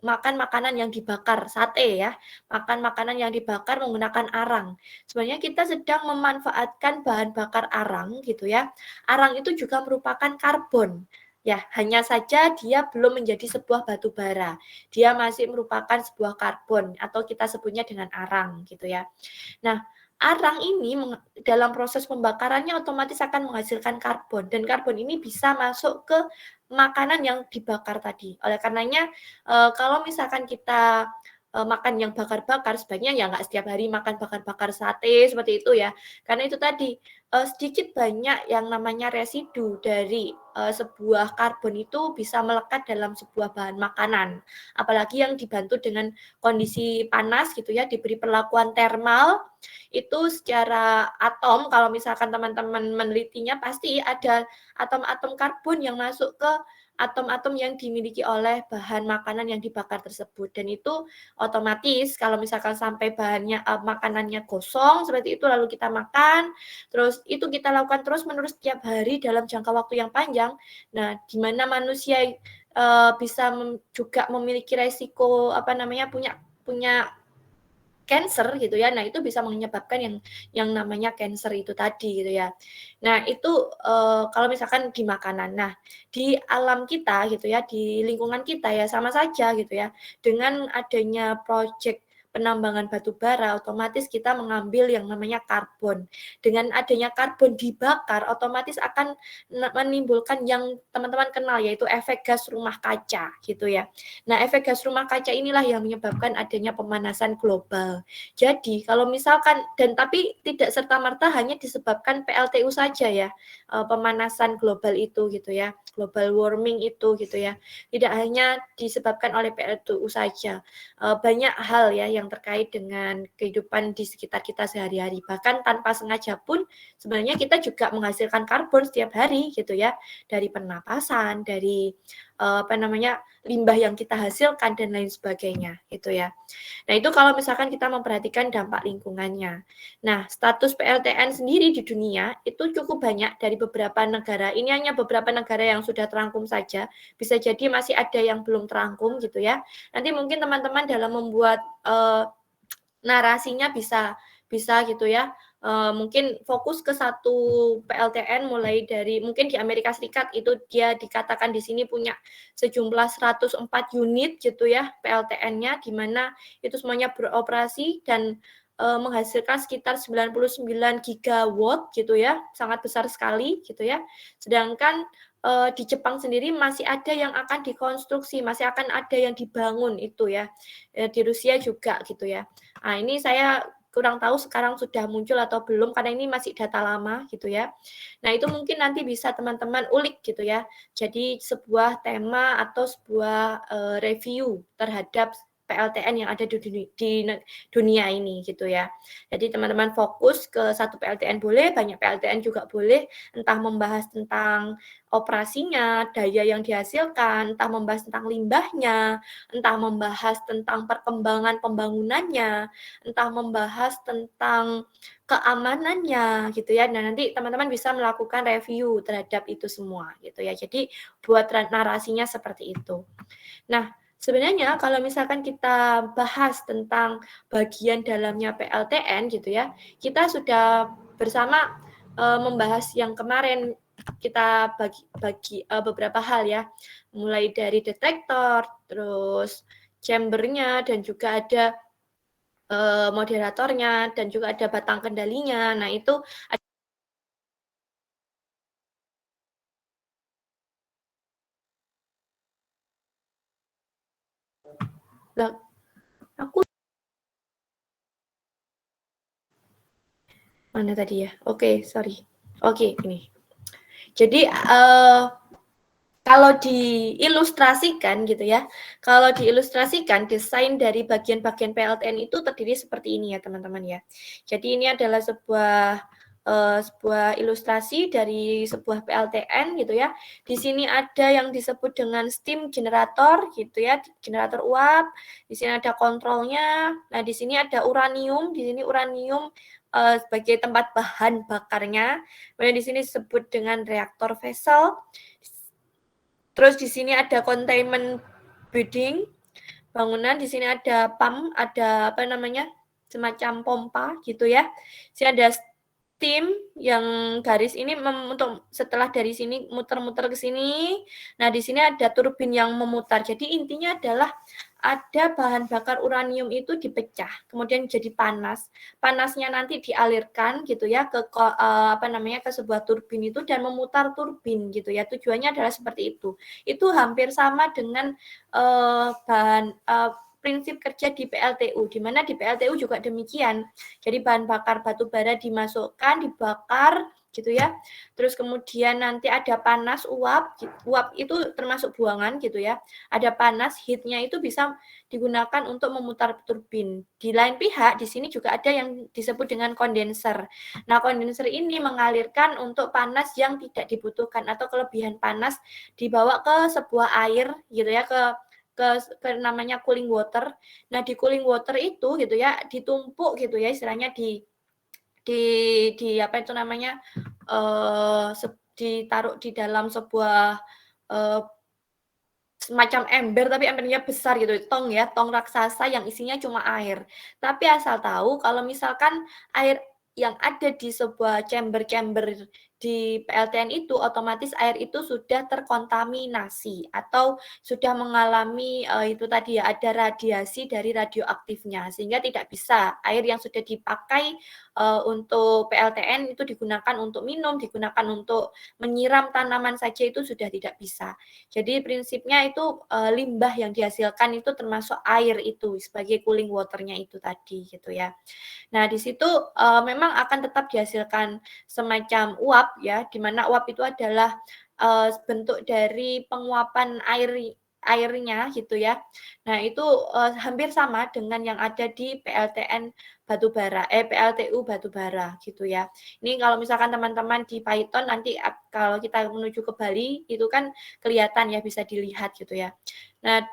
makanan yang dibakar, sate ya, makan makanan yang dibakar menggunakan arang. Sebenarnya kita sedang memanfaatkan bahan bakar arang gitu ya. Arang itu juga merupakan karbon Ya, hanya saja dia belum menjadi sebuah batu bara. Dia masih merupakan sebuah karbon atau kita sebutnya dengan arang gitu ya. Nah, arang ini dalam proses pembakarannya otomatis akan menghasilkan karbon dan karbon ini bisa masuk ke makanan yang dibakar tadi. Oleh karenanya kalau misalkan kita makan yang bakar-bakar sebaiknya ya nggak setiap hari makan bakar-bakar sate seperti itu ya. Karena itu tadi sedikit banyak yang namanya residu dari sebuah karbon itu bisa melekat dalam sebuah bahan makanan. Apalagi yang dibantu dengan kondisi panas gitu ya, diberi perlakuan termal itu secara atom kalau misalkan teman-teman menelitinya pasti ada atom-atom karbon yang masuk ke atom-atom yang dimiliki oleh bahan makanan yang dibakar tersebut dan itu otomatis kalau misalkan sampai bahannya makanannya gosong seperti itu lalu kita makan terus itu kita lakukan terus-menerus setiap hari dalam jangka waktu yang panjang. Nah, di mana manusia bisa juga memiliki resiko punya cancer gitu ya. Nah, itu bisa menyebabkan yang namanya cancer itu tadi gitu ya. Nah, itu kalau misalkan di makanan. Nah, di alam kita gitu ya, di lingkungan kita ya sama saja gitu ya. Dengan adanya proyek penambangan batu bara, otomatis kita mengambil yang namanya karbon. Dengan adanya karbon dibakar, otomatis akan menimbulkan yang teman-teman kenal yaitu efek gas rumah kaca gitu ya. Nah, efek gas rumah kaca inilah yang menyebabkan adanya pemanasan global. Jadi kalau misalkan tapi tidak serta-merta hanya disebabkan PLTU saja ya, pemanasan global itu gitu ya, global warming itu gitu ya. Tidak hanya disebabkan oleh PLTU saja, banyak hal ya yang terkait dengan kehidupan di sekitar kita sehari-hari. Bahkan tanpa sengaja pun sebenarnya kita juga menghasilkan karbon setiap hari gitu ya, dari pernapasan, dari limbah yang kita hasilkan dan lain sebagainya gitu ya. Nah, itu kalau misalkan kita memperhatikan dampak lingkungannya. Nah, status PLTN sendiri di dunia itu cukup banyak dari beberapa negara. Ini hanya beberapa negara yang sudah terangkum saja. Bisa jadi masih ada yang belum terangkum gitu ya. Nanti mungkin teman-teman dalam membuat narasinya bisa gitu ya. Mungkin fokus ke satu PLTN mulai dari mungkin di Amerika Serikat itu dia dikatakan di sini punya sejumlah 104 unit gitu ya PLTN-nya di mana itu semuanya beroperasi dan menghasilkan sekitar 99 gigawatt gitu ya, sangat besar sekali gitu ya. Sedangkan di Jepang sendiri masih ada yang akan dikonstruksi, masih akan ada yang dibangun itu ya. Di Rusia juga gitu ya. Nah, ini saya kurang tahu sekarang sudah muncul atau belum karena ini masih data lama gitu ya. Nah, itu mungkin nanti bisa teman-teman ulik gitu ya. Jadi sebuah tema atau sebuah review terhadap PLTN yang ada di dunia ini gitu ya. Jadi teman-teman fokus ke satu PLTN boleh, banyak PLTN juga boleh, entah membahas tentang operasinya, daya yang dihasilkan, entah membahas tentang limbahnya, entah membahas tentang perkembangan pembangunannya, entah membahas tentang keamanannya gitu ya. Nah, nanti teman-teman bisa melakukan review terhadap itu semua gitu ya. Jadi buat narasinya seperti itu. Nah, sebenarnya kalau misalkan kita bahas tentang bagian dalamnya PLTN gitu ya, kita sudah bersama membahas yang kemarin kita bagi beberapa hal ya, mulai dari detektor, terus chambernya dan juga ada moderatornya dan juga ada batang kendalinya. Nah, itu aku mana tadi ya? Oke, sorry. Oke, ini. Jadi kalau diilustrasikan gitu ya, kalau diilustrasikan desain dari bagian-bagian PLTN itu terdiri seperti ini ya teman-teman ya. Jadi ini adalah sebuah ilustrasi dari sebuah PLTN gitu ya. Di sini ada yang disebut dengan steam generator gitu ya, generator uap. Di sini ada kontrolnya. Nah, di sini ada uranium, di sini uranium sebagai tempat bahan bakarnya. Kemudian di sini disebut dengan reaktor vessel. Terus di sini ada containment building, bangunan. Di sini ada pump, ada semacam pompa gitu ya. Di sini ada tim yang garis ini untuk setelah dari sini muter-muter ke sini. Nah, di sini ada turbin yang memutar. Jadi intinya adalah ada bahan bakar uranium itu dipecah, kemudian jadi panas. Panasnya nanti dialirkan gitu ya ke ke sebuah turbin itu dan memutar turbin gitu ya. Tujuannya adalah seperti itu. Itu hampir sama dengan prinsip kerja di PLTU, di mana di PLTU juga demikian. Jadi bahan bakar batu bara dimasukkan, dibakar gitu ya. Terus kemudian nanti ada panas uap itu termasuk buangan gitu ya. Ada panas, heatnya itu bisa digunakan untuk memutar turbin. Di lain pihak, di sini juga ada yang disebut dengan kondenser. Nah, kondenser ini mengalirkan untuk panas yang tidak dibutuhkan atau kelebihan panas dibawa ke sebuah air gitu ya, ke namanya cooling water. Nah, di cooling water itu gitu ya ditumpuk gitu ya istilahnya di apa itu namanya ditaruh di dalam sebuah semacam ember tapi embernya besar gitu, tong ya, tong raksasa yang isinya cuma air. Tapi asal tahu kalau misalkan air yang ada di sebuah chamber-chamber di PLTN itu otomatis air itu sudah terkontaminasi atau sudah mengalami itu tadi ya ada radiasi dari radioaktifnya sehingga tidak bisa air yang sudah dipakai untuk PLTN itu digunakan untuk minum, digunakan untuk menyiram tanaman saja itu sudah tidak bisa. Jadi prinsipnya itu limbah yang dihasilkan itu termasuk air itu sebagai cooling water-nya itu tadi gitu ya. Nah, di situ memang akan tetap dihasilkan semacam uap ya, di mana uap itu adalah bentuk dari penguapan airnya gitu ya. Nah, itu hampir sama dengan yang ada di PLTN batubara, PLTU batubara gitu ya. Ini kalau misalkan teman-teman di Python nanti kalau kita menuju ke Bali itu kan kelihatan ya bisa dilihat gitu ya. Nah,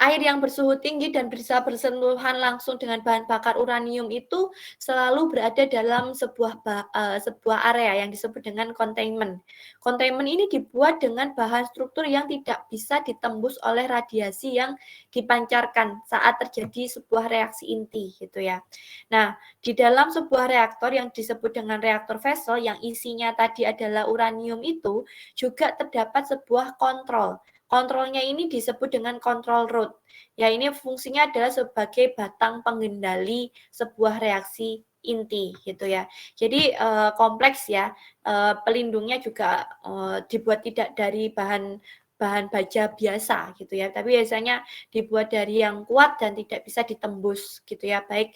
air yang bersuhu tinggi dan bisa bersentuhan langsung dengan bahan bakar uranium itu selalu berada dalam sebuah area yang disebut dengan containment. Containment ini dibuat dengan bahan struktur yang tidak bisa ditembus oleh radiasi yang dipancarkan saat terjadi sebuah reaksi inti gitu ya. Nah, di dalam sebuah reaktor yang disebut dengan reaktor vessel yang isinya tadi adalah uranium itu juga terdapat sebuah kontrol. Kontrolnya ini disebut dengan control rod. Ya, ini fungsinya adalah sebagai batang pengendali sebuah reaksi inti gitu ya. Jadi kompleks ya. Pelindungnya juga dibuat tidak dari bahan baja biasa gitu ya, tapi biasanya dibuat dari yang kuat dan tidak bisa ditembus gitu ya, baik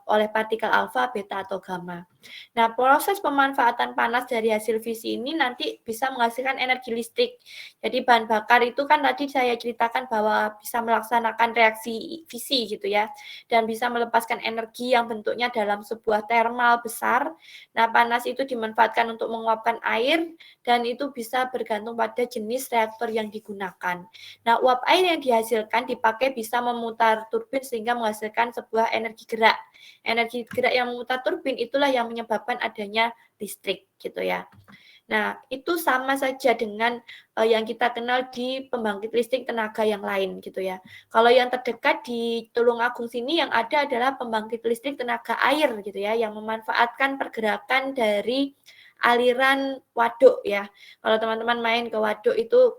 oleh partikel alfa, beta atau gamma. Nah, proses pemanfaatan panas dari hasil fisi ini nanti bisa menghasilkan energi listrik. Jadi bahan bakar itu kan tadi saya ceritakan bahwa bisa melaksanakan reaksi fisi gitu ya, dan bisa melepaskan energi yang bentuknya dalam sebuah thermal besar. Nah, panas itu dimanfaatkan untuk menguapkan air dan itu bisa bergantung pada jenis reaktor yang digunakan. Nah, uap air yang dihasilkan dipakai bisa memutar turbin sehingga menghasilkan sebuah energi gerak. Energi gerak yang memutar turbin itulah yang menyebabkan adanya listrik gitu ya. Nah, itu sama saja dengan yang kita kenal di pembangkit listrik tenaga yang lain gitu ya. Kalau yang terdekat di Tulungagung sini yang ada adalah pembangkit listrik tenaga air gitu ya, yang memanfaatkan pergerakan dari aliran waduk ya. Kalau teman-teman main ke waduk itu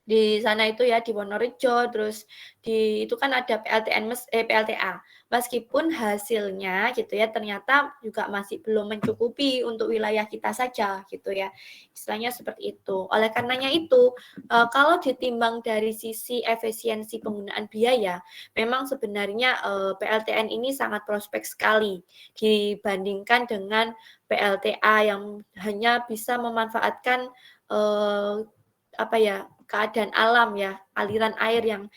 di sana itu ya di Wonorejo terus itu kan ada PLTA. Meskipun hasilnya gitu ya ternyata juga masih belum mencukupi untuk wilayah kita saja gitu ya. Istilahnya seperti itu. Oleh karenanya itu kalau ditimbang dari sisi efisiensi penggunaan biaya, memang sebenarnya PLTN ini sangat prospek sekali dibandingkan dengan PLTA yang hanya bisa memanfaatkan keadaan alam ya, aliran air yang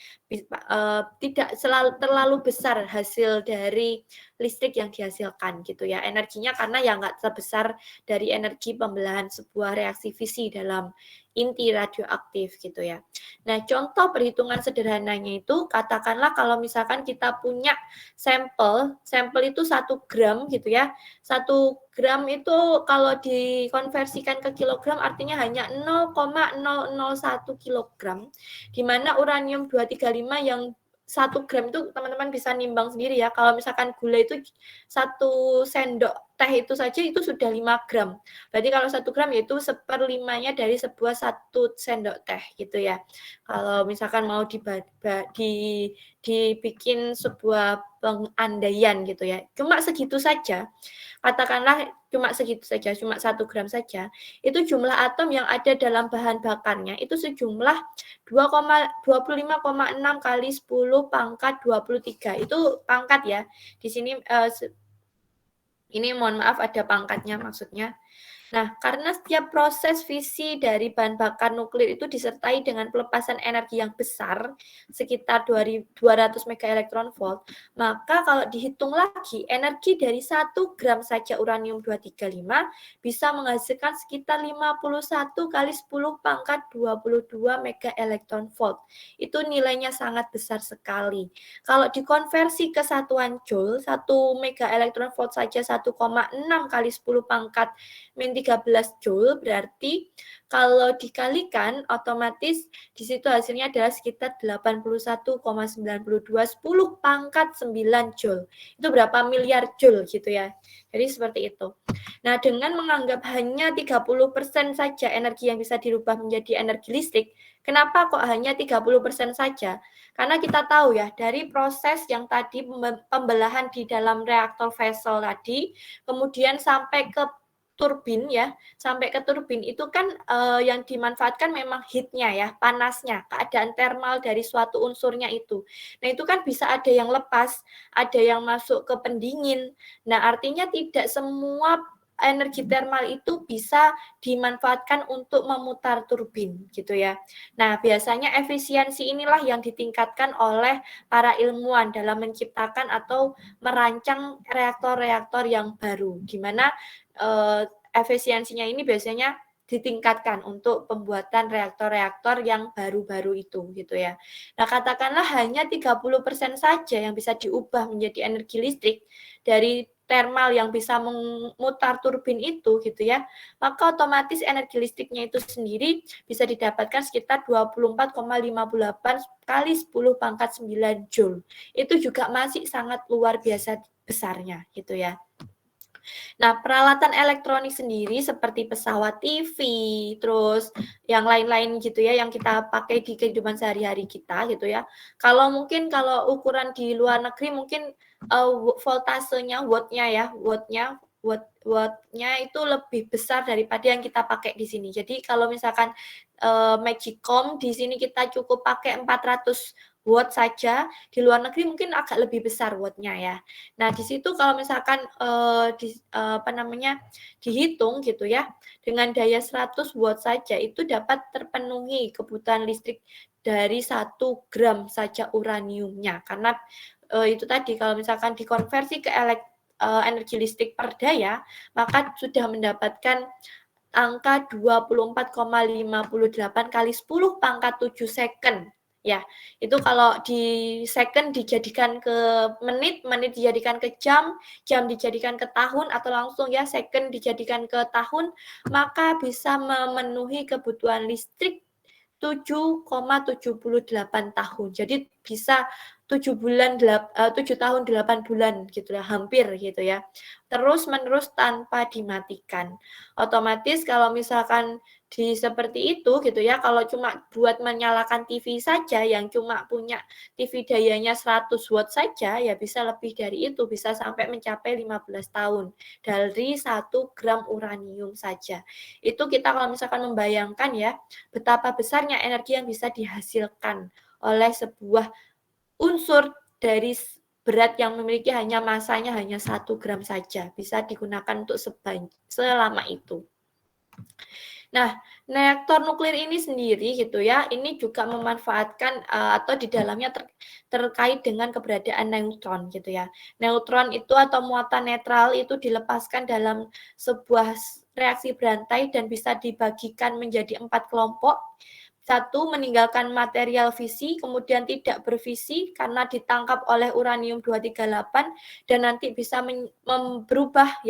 tidak terlalu besar hasil dari listrik yang dihasilkan gitu ya. Energinya karena ya nggak sebesar dari energi pembelahan sebuah reaksi fisi dalam inti radioaktif gitu ya. Nah, contoh perhitungan sederhananya itu katakanlah kalau misalkan kita punya sampel itu 1 gram gitu ya. 1 gram itu kalau dikonversikan ke kilogram artinya hanya 0,001 kilogram, di mana uranium 235 yang 1 gram itu teman-teman bisa nimbang sendiri ya. Kalau misalkan gula itu 1 sendok teh itu saja itu sudah 5 gram. Berarti kalau 1 gram yaitu 1/5-nya dari sebuah 1 sendok teh gitu ya. Kalau misalkan mau dibikin sebuah pengandaian gitu ya. Cuma segitu saja. Katakanlah cuma segitu saja, cuma 1 gram saja. Itu jumlah atom yang ada dalam bahan bakarnya itu sejumlah 25,6 kali 10 pangkat 23. Itu pangkat ya. Di sini ini mohon maaf ada pangkatnya maksudnya. Nah, karena setiap proses fisi dari bahan bakar nuklir itu disertai dengan pelepasan energi yang besar, sekitar 200 megaelektronvolt, maka kalau dihitung lagi, energi dari 1 gram saja uranium 235 bisa menghasilkan sekitar 51 kali 10 pangkat 22 megaelektronvolt. Itu nilainya sangat besar sekali. Kalau dikonversi ke satuan joule, 1 megaelektronvolt saja 1,6 kali 10 pangkat min 13 joule, berarti kalau dikalikan otomatis di situ hasilnya adalah sekitar 81,92 10 pangkat 9 joule. Itu berapa miliar joule gitu ya. Jadi seperti itu. Nah, dengan menganggap hanya 30% saja energi yang bisa dirubah menjadi energi listrik, kenapa kok hanya 30% saja? Karena kita tahu ya, dari proses yang tadi pembelahan di dalam reaktor Vessel tadi, kemudian sampai ke turbin ya, sampai ke turbin itu kan yang dimanfaatkan memang heat-nya ya, panasnya, keadaan termal dari suatu unsurnya itu. Nah, itu kan bisa ada yang lepas, ada yang masuk ke pendingin. Nah, artinya tidak semua energi termal itu bisa dimanfaatkan untuk memutar turbin gitu ya. Nah, biasanya efisiensi inilah yang ditingkatkan oleh para ilmuwan dalam menciptakan atau merancang reaktor-reaktor yang baru, di mana efisiensinya ini biasanya ditingkatkan untuk pembuatan reaktor-reaktor yang baru-baru itu gitu ya. Nah, katakanlah hanya 30% saja yang bisa diubah menjadi energi listrik dari thermal yang bisa memutar turbin itu gitu ya. Maka otomatis energi listriknya itu sendiri bisa didapatkan sekitar 24,58 kali 10 pangkat 9 joule. Itu juga masih sangat luar biasa besarnya gitu ya. Nah, peralatan elektronik sendiri seperti pesawat TV, terus yang lain-lain gitu ya, yang kita pakai di kehidupan sehari-hari kita gitu ya. Kalau mungkin kalau ukuran di luar negeri mungkin voltasenya, wattnya itu lebih besar daripada yang kita pakai di sini. Jadi kalau misalkan Magicom di sini kita cukup pakai 400 watt saja, di luar negeri mungkin agak lebih besar wattnya ya. Nah, di situ kalau misalkan dihitung gitu ya, dengan daya 100 watt saja itu dapat terpenuhi kebutuhan listrik dari 1 gram saja uraniumnya. Karena itu tadi kalau misalkan dikonversi ke energi listrik per daya, maka sudah mendapatkan angka 24,58 kali 10 pangkat 7 second. Ya, itu kalau di second dijadikan ke menit, menit dijadikan ke jam, jam dijadikan ke tahun, atau langsung ya second dijadikan ke tahun, maka bisa memenuhi kebutuhan listrik 7,78 tahun. Jadi bisa 7 tahun 8 bulan gitu ya, hampir gitu ya. Terus menerus tanpa dimatikan. Otomatis kalau misalkan seperti itu gitu ya, kalau cuma buat menyalakan TV saja yang cuma punya TV dayanya 100 watt saja ya bisa lebih dari itu, bisa sampai mencapai 15 tahun dari 1 gram uranium saja. Itu kita kalau misalkan membayangkan ya betapa besarnya energi yang bisa dihasilkan oleh sebuah unsur dari berat yang memiliki hanya masanya hanya 1 gram saja bisa digunakan untuk selama itu. Nah, reaktor nuklir ini sendiri gitu ya, ini juga memanfaatkan atau di dalamnya terkait dengan keberadaan neutron gitu ya. Neutron itu atau muatan netral itu dilepaskan dalam sebuah reaksi berantai dan bisa dibagikan menjadi 4 kelompok. Satu, meninggalkan material fisi, kemudian tidak berfisi karena ditangkap oleh uranium 238 dan nanti bisa berubah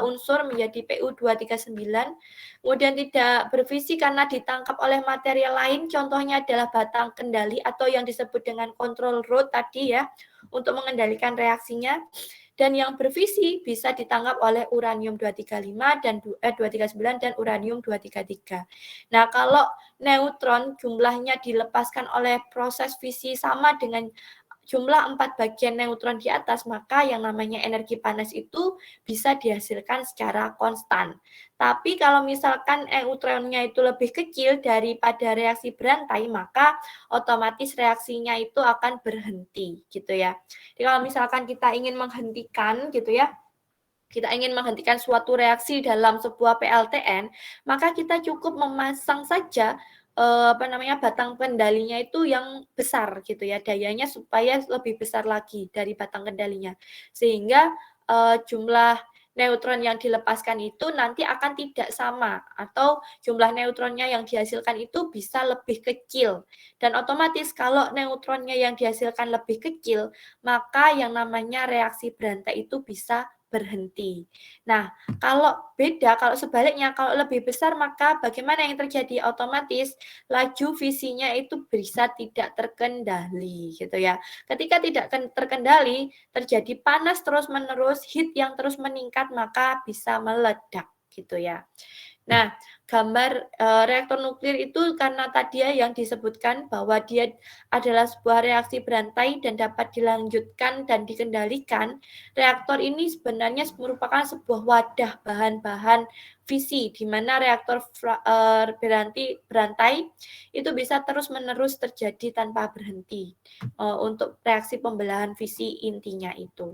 unsur menjadi Pu 239. Kemudian tidak berfisi karena ditangkap oleh material lain, contohnya adalah batang kendali atau yang disebut dengan control rod tadi ya, untuk mengendalikan reaksinya. Dan yang berfisi bisa ditangkap oleh uranium 235 dan 239 dan uranium 233. Nah, kalau neutron jumlahnya dilepaskan oleh proses fisi sama dengan jumlah 4 bagian neutron di atas, maka yang namanya energi panas itu bisa dihasilkan secara konstan. Tapi kalau misalkan neutronnya itu lebih kecil daripada reaksi berantai, maka otomatis reaksinya itu akan berhenti gitu ya. Jadi kalau misalkan kita ingin menghentikan gitu ya, kita ingin menghentikan suatu reaksi dalam sebuah PLTN, maka kita cukup memasang saja batang kendalinya itu yang besar gitu ya, dayanya supaya lebih besar lagi dari batang kendalinya. Sehingga jumlah neutron yang dilepaskan itu nanti akan tidak sama atau jumlah neutronnya yang dihasilkan itu bisa lebih kecil. Dan otomatis kalau neutronnya yang dihasilkan lebih kecil, maka yang namanya reaksi berantai itu bisa berhenti. Nah, kalau sebaliknya, kalau lebih besar, maka bagaimana yang terjadi? Otomatis laju visinya itu bisa tidak terkendali, gitu ya. Ketika tidak terkendali, terjadi panas terus-menerus, heat yang terus meningkat, maka bisa meledak, gitu ya. Nah, gambar reaktor nuklir itu karena tadi ya yang disebutkan bahwa dia adalah sebuah reaksi berantai dan dapat dilanjutkan dan dikendalikan. Reaktor ini sebenarnya merupakan sebuah wadah bahan-bahan fisi di mana reaktor berantai itu bisa terus-menerus terjadi tanpa berhenti untuk reaksi pembelahan fisi intinya itu.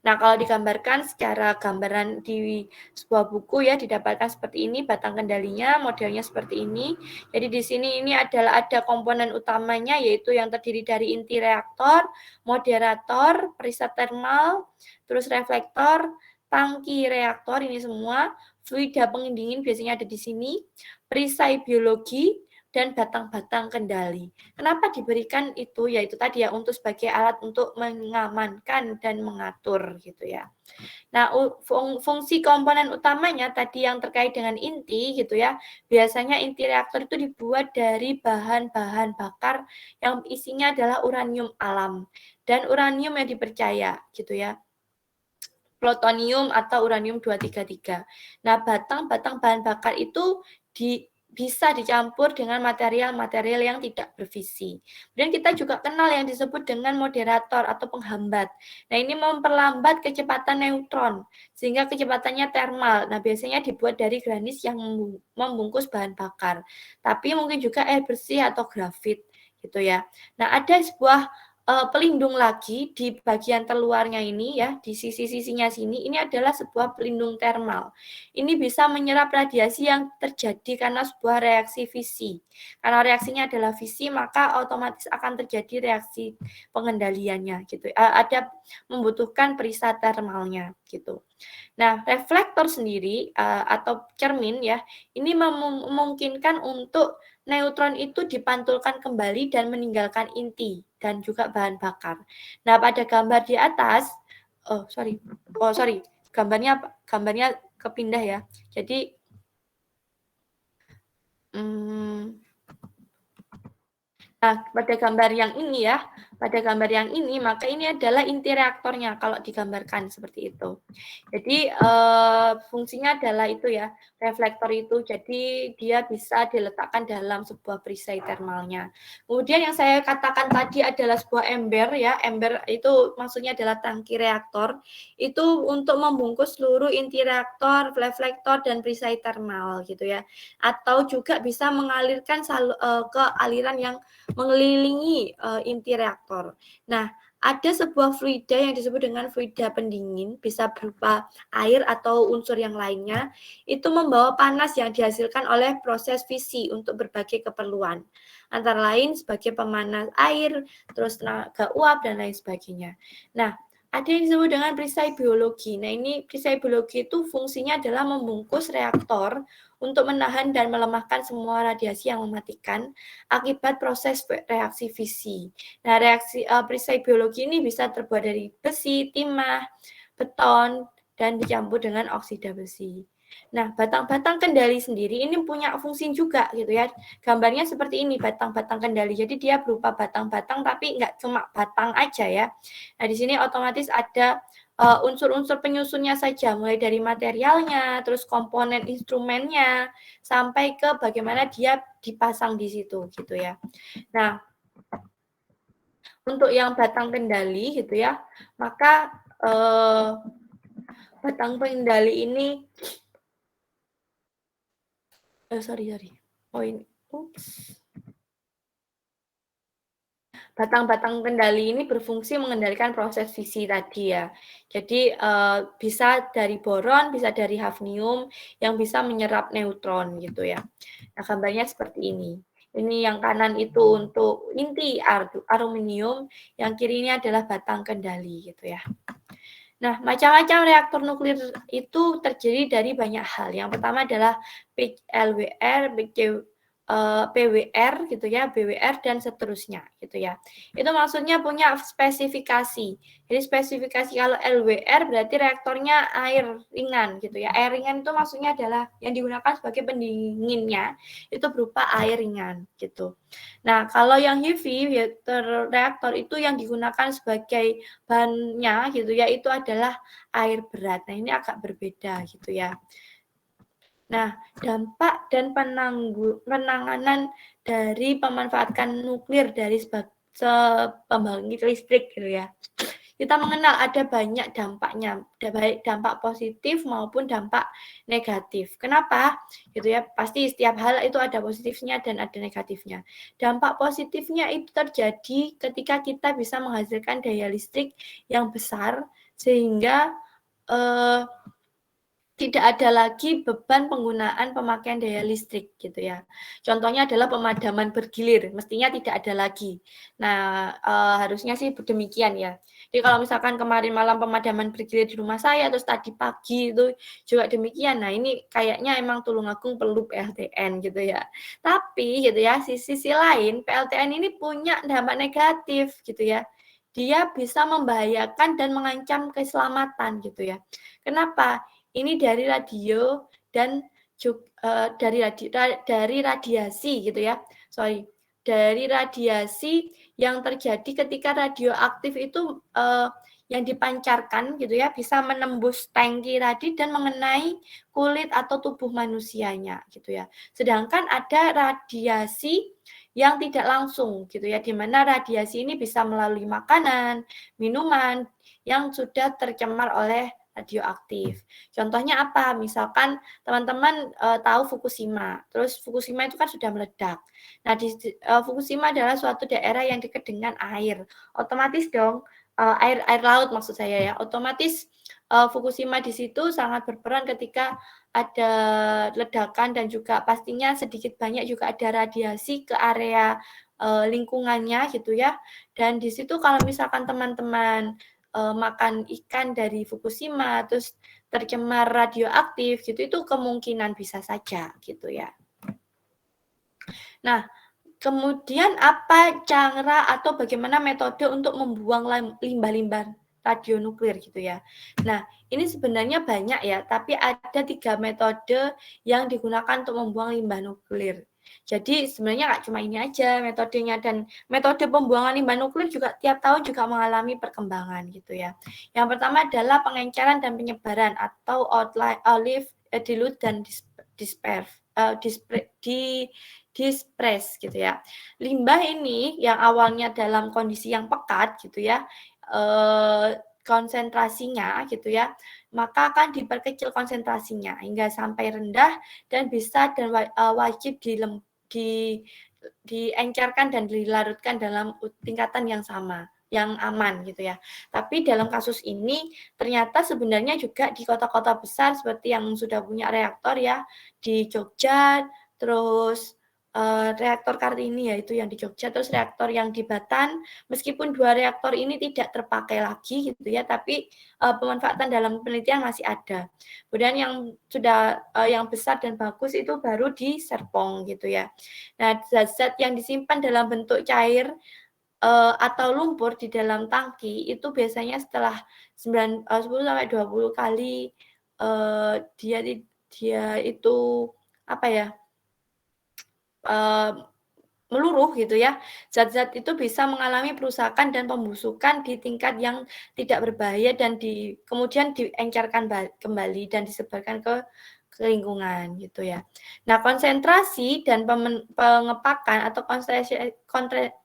Nah, kalau digambarkan secara gambaran di sebuah buku ya didapatkan seperti ini batang kendalinya, modelnya seperti ini. Jadi di sini ini adalah ada komponen utamanya yaitu yang terdiri dari inti reaktor, moderator, perisai termal, terus reflektor, tangki reaktor ini semua, fluida pendingin biasanya ada di sini, perisai biologi, dan batang-batang kendali. Kenapa diberikan itu? Yaitu tadi ya untuk sebagai alat untuk mengamankan dan mengatur gitu ya. Nah, fungsi komponen utamanya tadi yang terkait dengan inti gitu ya. Biasanya inti reaktor itu dibuat dari bahan-bahan bakar yang isinya adalah uranium alam dan uranium yang dipercaya gitu ya. Plutonium atau uranium 233. Nah, batang-batang bahan bakar itu bisa dicampur dengan material-material yang tidak berfisi. Kemudian kita juga kenal yang disebut dengan moderator atau penghambat. Nah, ini memperlambat kecepatan neutron, sehingga kecepatannya termal. Nah, biasanya dibuat dari granis yang membungkus bahan bakar. Tapi mungkin juga air bersih atau grafit, gitu ya. Nah, ada sebuah pelindung lagi di bagian terluarnya ini ya, di sisi-sisinya sini, ini adalah sebuah pelindung termal. Ini bisa menyerap radiasi yang terjadi karena sebuah reaksi fisi. Karena reaksinya adalah fisi, maka otomatis akan terjadi reaksi pengendaliannya gitu. Ada membutuhkan perisai termalnya gitu. Nah, reflektor sendiri atau cermin ya, ini memungkinkan untuk neutron itu dipantulkan kembali dan meninggalkan inti dan juga bahan bakar. Nah, pada gambar di atas, gambarnya kepindah ya. Jadi, nah, pada gambar yang ini ya, maka ini adalah inti reaktornya kalau digambarkan seperti itu. Jadi fungsinya adalah itu ya, reflektor itu. Jadi dia bisa diletakkan dalam sebuah perisai termalnya. Kemudian yang saya katakan tadi adalah sebuah ember ya, ember itu maksudnya adalah tangki reaktor. Itu untuk membungkus seluruh inti reaktor, reflektor dan perisai termal gitu ya. Atau juga bisa mengalirkan ke aliran yang mengelilingi inti reaktor. Nah, ada sebuah fluida yang disebut dengan fluida pendingin, bisa berupa air atau unsur yang lainnya, itu membawa panas yang dihasilkan oleh proses fisi untuk berbagai keperluan. Antara lain sebagai pemanas air, terus tenaga uap, dan lain sebagainya. Nah, ada yang disebut dengan perisai biologi. Nah, ini perisai biologi itu fungsinya adalah membungkus reaktor untuk menahan dan melemahkan semua radiasi yang mematikan akibat proses reaksi fisi. Nah, perisai biologi ini bisa terbuat dari besi, timah, beton, dan dicampur dengan oksida besi. Nah, batang-batang kendali sendiri ini punya fungsi juga gitu ya. Gambarnya seperti ini, batang-batang kendali. Jadi dia berupa batang-batang tapi nggak cuma batang aja ya. Nah, di sini otomatis ada unsur-unsur penyusunnya saja, mulai dari materialnya, terus komponen instrumennya, sampai ke bagaimana dia dipasang di situ gitu ya. Nah, untuk yang batang kendali gitu ya, maka batang kendali ini batang-batang kendali ini berfungsi mengendalikan proses fisi tadi ya. Jadi bisa dari boron, bisa dari hafnium yang bisa menyerap neutron gitu ya. Nah, gambarnya seperti ini. Ini yang kanan itu untuk inti aluminium, yang kiri ini adalah batang kendali gitu ya. Nah, macam-macam reaktor nuklir itu terdiri dari banyak hal. Yang pertama adalah LWR, PWR gitu ya, BWR dan seterusnya gitu ya. Itu maksudnya punya spesifikasi. Jadi spesifikasi kalau LWR berarti reaktornya air ringan gitu ya. Air ringan itu maksudnya adalah yang digunakan sebagai pendinginnya itu berupa air ringan gitu. Nah, kalau yang heavy reaktor itu yang digunakan sebagai bahannya gitu ya, itu adalah air berat. Nah, ini agak berbeda gitu ya. Nah, dampak dan penanganan dari pemanfaatan nuklir dari pembangkit listrik gitu ya. Kita mengenal ada banyak dampaknya, baik dampak positif maupun dampak negatif. Kenapa? Gitu ya, pasti setiap hal itu ada positifnya dan ada negatifnya. Dampak positifnya itu terjadi ketika kita bisa menghasilkan daya listrik yang besar sehingga tidak ada lagi beban penggunaan pemakaian daya listrik gitu ya. Contohnya adalah pemadaman bergilir, mestinya tidak ada lagi. Nah, harusnya sih demikian ya. Jadi kalau misalkan kemarin malam pemadaman bergilir di rumah saya, terus tadi pagi itu juga demikian. Nah, ini kayaknya emang Tulungagung perlu PLTN gitu ya. Tapi gitu ya, sisi lain PLTN ini punya dampak negatif gitu ya. Dia bisa membahayakan dan mengancam keselamatan gitu ya. Kenapa? Ini dari radio dan dari radiasi gitu ya. Dari radiasi yang terjadi ketika radioaktif itu yang dipancarkan gitu ya bisa menembus tangki tadi dan mengenai kulit atau tubuh manusianya gitu ya. Sedangkan ada radiasi yang tidak langsung gitu ya, di mana radiasi ini bisa melalui makanan, minuman yang sudah tercemar oleh radioaktif. Contohnya apa? Misalkan teman-teman tahu Fukushima. Terus Fukushima itu kan sudah meledak. Nah, di Fukushima adalah suatu daerah yang dekat dengan air. Otomatis dong air laut maksud saya ya. Otomatis Fukushima di situ sangat berperan ketika ada ledakan dan juga pastinya sedikit banyak juga ada radiasi ke area lingkungannya gitu ya. Dan di situ kalau misalkan teman-teman makan ikan dari Fukushima terus tercemar radioaktif gitu, itu kemungkinan bisa saja gitu ya. Nah, kemudian apa cara atau bagaimana metode untuk membuang limbah-limbah radionuklir gitu ya. Nah, ini sebenarnya banyak ya, tapi ada 3 metode yang digunakan untuk membuang limbah nuklir. Jadi sebenarnya nggak cuma ini aja metodenya, dan metode pembuangan limbah nuklir juga tiap tahun juga mengalami perkembangan gitu ya. Yang pertama adalah pengenceran dan penyebaran atau olive dilute dan disperse gitu ya. Limbah ini yang awalnya dalam kondisi yang pekat gitu ya, konsentrasinya gitu ya, maka akan diperkecil konsentrasinya hingga sampai rendah dan bisa dan wajib diencerkan dan dilarutkan dalam tingkatan yang sama, yang aman gitu ya. Tapi dalam kasus ini ternyata sebenarnya juga di kota-kota besar seperti yang sudah punya reaktor ya, di Jogja, terus reaktor Kartini yaitu yang di Jogja, terus reaktor yang di Batan, meskipun 2 reaktor ini tidak terpakai lagi gitu ya, tapi pemanfaatan dalam penelitian masih ada. Kemudian yang sudah yang besar dan bagus itu baru di Serpong gitu ya. Nah, zat-zat yang disimpan dalam bentuk cair atau lumpur di dalam tangki itu biasanya setelah 10 sampai 20 kali dia itu apa ya? Meluruh gitu ya, zat-zat itu bisa mengalami perusakan dan pembusukan di tingkat yang tidak berbahaya dan kemudian diencerkan kembali dan disebarkan ke lingkungan gitu ya. Nah, konsentrasi dan pengepakan atau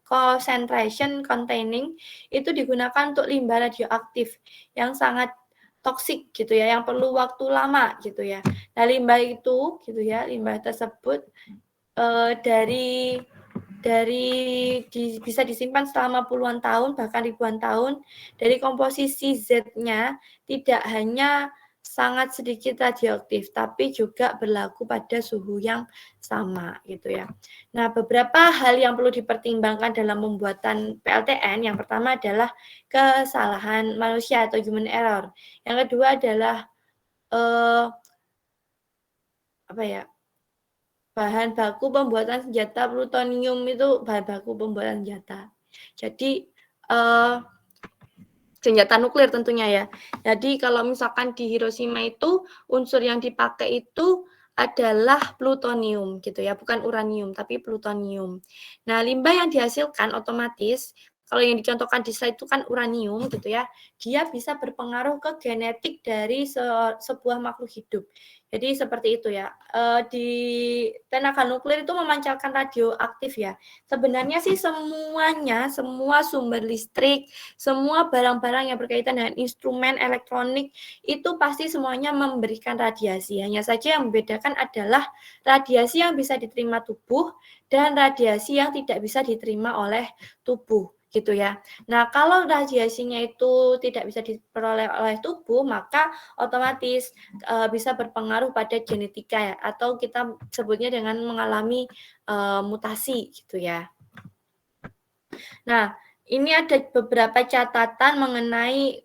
concentration containing itu digunakan untuk limbah radioaktif yang sangat toksik gitu ya, yang perlu waktu lama gitu ya. Nah, limbah itu gitu ya, limbah tersebut bisa disimpan selama puluhan tahun bahkan ribuan tahun. Dari komposisi Z-nya tidak hanya sangat sedikit radioaktif tapi juga berlaku pada suhu yang sama gitu ya. Nah, beberapa hal yang perlu dipertimbangkan dalam pembuatan PLTN, yang pertama adalah kesalahan manusia atau human error. Yang kedua adalah bahan baku pembuatan senjata plutonium itu bahan baku pembuatan senjata. Jadi senjata nuklir tentunya ya. Jadi kalau misalkan di Hiroshima itu unsur yang dipakai itu adalah plutonium gitu ya, bukan uranium tapi plutonium. Nah, limbah yang dihasilkan otomatis kalau yang dicontohkan di slide itu kan uranium gitu ya, dia bisa berpengaruh ke genetik dari sebuah makhluk hidup. Jadi seperti itu ya. Di tenaga nuklir itu memancarkan radioaktif ya. Sebenarnya sih semuanya, semua sumber listrik, semua barang-barang yang berkaitan dengan instrumen elektronik itu pasti semuanya memberikan radiasi. Hanya saja yang membedakan adalah radiasi yang bisa diterima tubuh dan radiasi yang tidak bisa diterima oleh tubuh gitu ya. Nah, kalau radiasinya itu tidak bisa diperoleh oleh tubuh, maka otomatis bisa berpengaruh pada genetika ya, atau kita sebutnya dengan mengalami mutasi gitu ya. Nah, ini ada beberapa catatan mengenai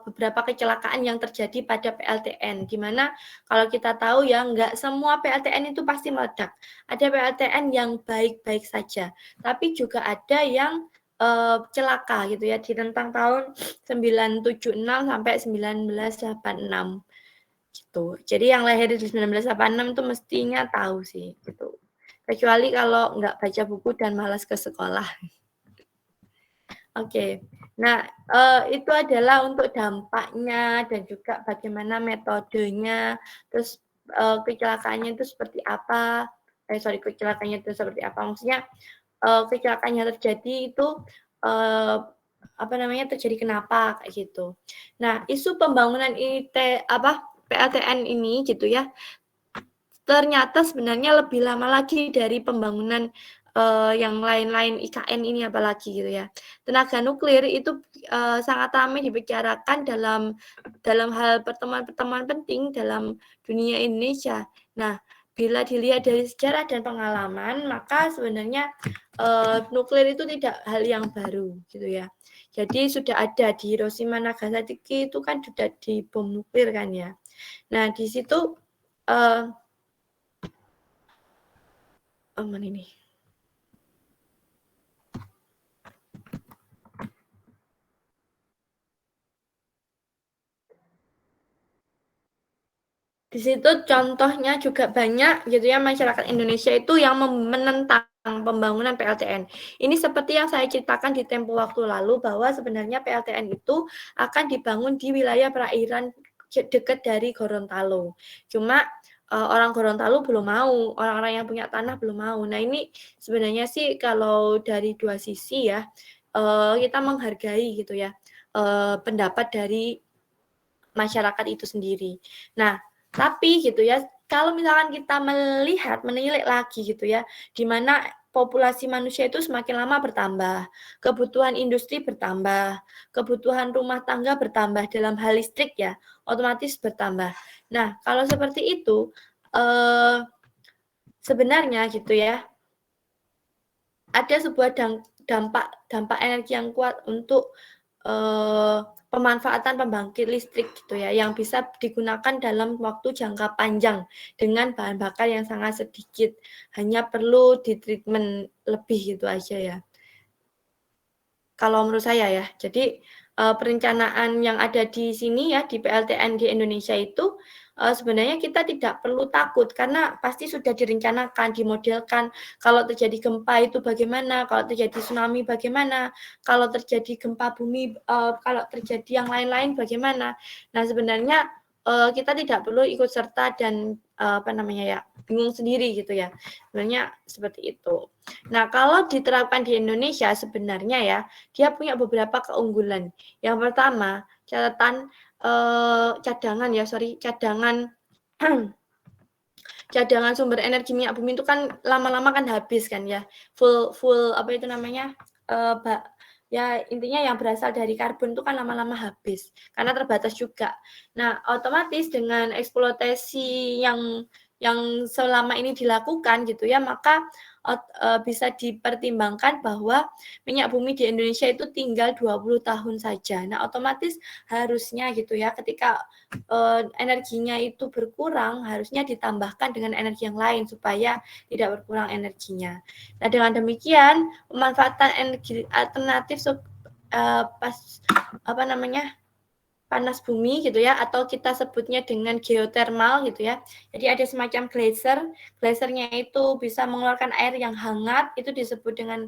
beberapa kecelakaan yang terjadi pada PLTN, di mana kalau kita tahu ya nggak semua PLTN itu pasti meledak. Ada PLTN yang baik-baik saja, tapi juga ada yang celaka gitu ya di rentang tahun 976 sampai 1986 gitu. Jadi yang lahir di 1986 itu mestinya tahu sih gitu. Kecuali kalau nggak baca buku dan malas ke sekolah. Oke. Nah, itu adalah untuk dampaknya dan juga bagaimana metodenya, terus kecelakaannya itu seperti apa. Kecelakaannya itu seperti apa? Maksudnya kecelakaan yang terjadi itu terjadi kenapa kayak gitu. Nah, isu pembangunan PLTN ini gitu ya, ternyata sebenarnya lebih lama lagi dari pembangunan yang lain-lain IKN ini apalagi gitu ya. Tenaga nuklir itu sangat ramai dibicarakan dalam hal pertemuan-pertemuan penting dalam dunia Indonesia. Nah, bila dilihat dari sejarah dan pengalaman, maka sebenarnya nuklir itu tidak hal yang baru gitu ya. Jadi sudah ada di Hiroshima Nagasaki itu kan sudah dibom nuklir kan ya. Nah, di situ aman ini. Di situ contohnya juga banyak gitu ya, masyarakat Indonesia itu yang menentang pembangunan PLTN. Ini seperti yang saya ceritakan di tempo waktu lalu bahwa sebenarnya PLTN itu akan dibangun di wilayah perairan dekat dari Gorontalo. Cuma orang Gorontalo belum mau, orang-orang yang punya tanah belum mau. Nah, ini sebenarnya sih kalau dari dua sisi ya, kita menghargai gitu ya pendapat dari masyarakat itu sendiri. Nah, tapi gitu ya, kalau misalkan kita menilai lagi gitu ya, di mana populasi manusia itu semakin lama bertambah, kebutuhan industri bertambah, kebutuhan rumah tangga bertambah dalam hal listrik ya, otomatis bertambah. Nah, kalau seperti itu, sebenarnya gitu ya, ada sebuah dampak energi yang kuat untuk pemanfaatan pembangkit listrik gitu ya, yang bisa digunakan dalam waktu jangka panjang dengan bahan bakar yang sangat sedikit, hanya perlu di treatment lebih gitu aja ya. Kalau menurut saya ya, jadi perencanaan yang ada di sini ya, di PLTN di Indonesia itu sebenarnya kita tidak perlu takut karena pasti sudah direncanakan, dimodelkan. Kalau terjadi gempa itu bagaimana, kalau terjadi tsunami bagaimana, kalau terjadi gempa bumi, kalau terjadi yang lain-lain bagaimana. Nah sebenarnya kita tidak perlu ikut serta dan bingung sendiri gitu ya. Sebenarnya seperti itu. Nah kalau diterapkan di Indonesia sebenarnya ya, dia punya beberapa keunggulan. Yang pertama, cadangan cadangan sumber energi minyak bumi itu kan lama-lama kan habis kan ya. Full apa itu namanya? Ya intinya yang berasal dari karbon itu kan lama-lama habis karena terbatas juga. Nah, otomatis dengan eksploitasi yang selama ini dilakukan gitu ya, maka bisa dipertimbangkan bahwa minyak bumi di Indonesia itu tinggal 20 tahun saja. Nah, otomatis harusnya gitu ya, ketika energinya itu berkurang, harusnya ditambahkan dengan energi yang lain supaya tidak berkurang energinya. Nah, dengan demikian pemanfaatan energi alternatif panas bumi gitu ya, atau kita sebutnya dengan geotermal gitu ya. Jadi ada semacam geysernya itu bisa mengeluarkan air yang hangat, itu disebut dengan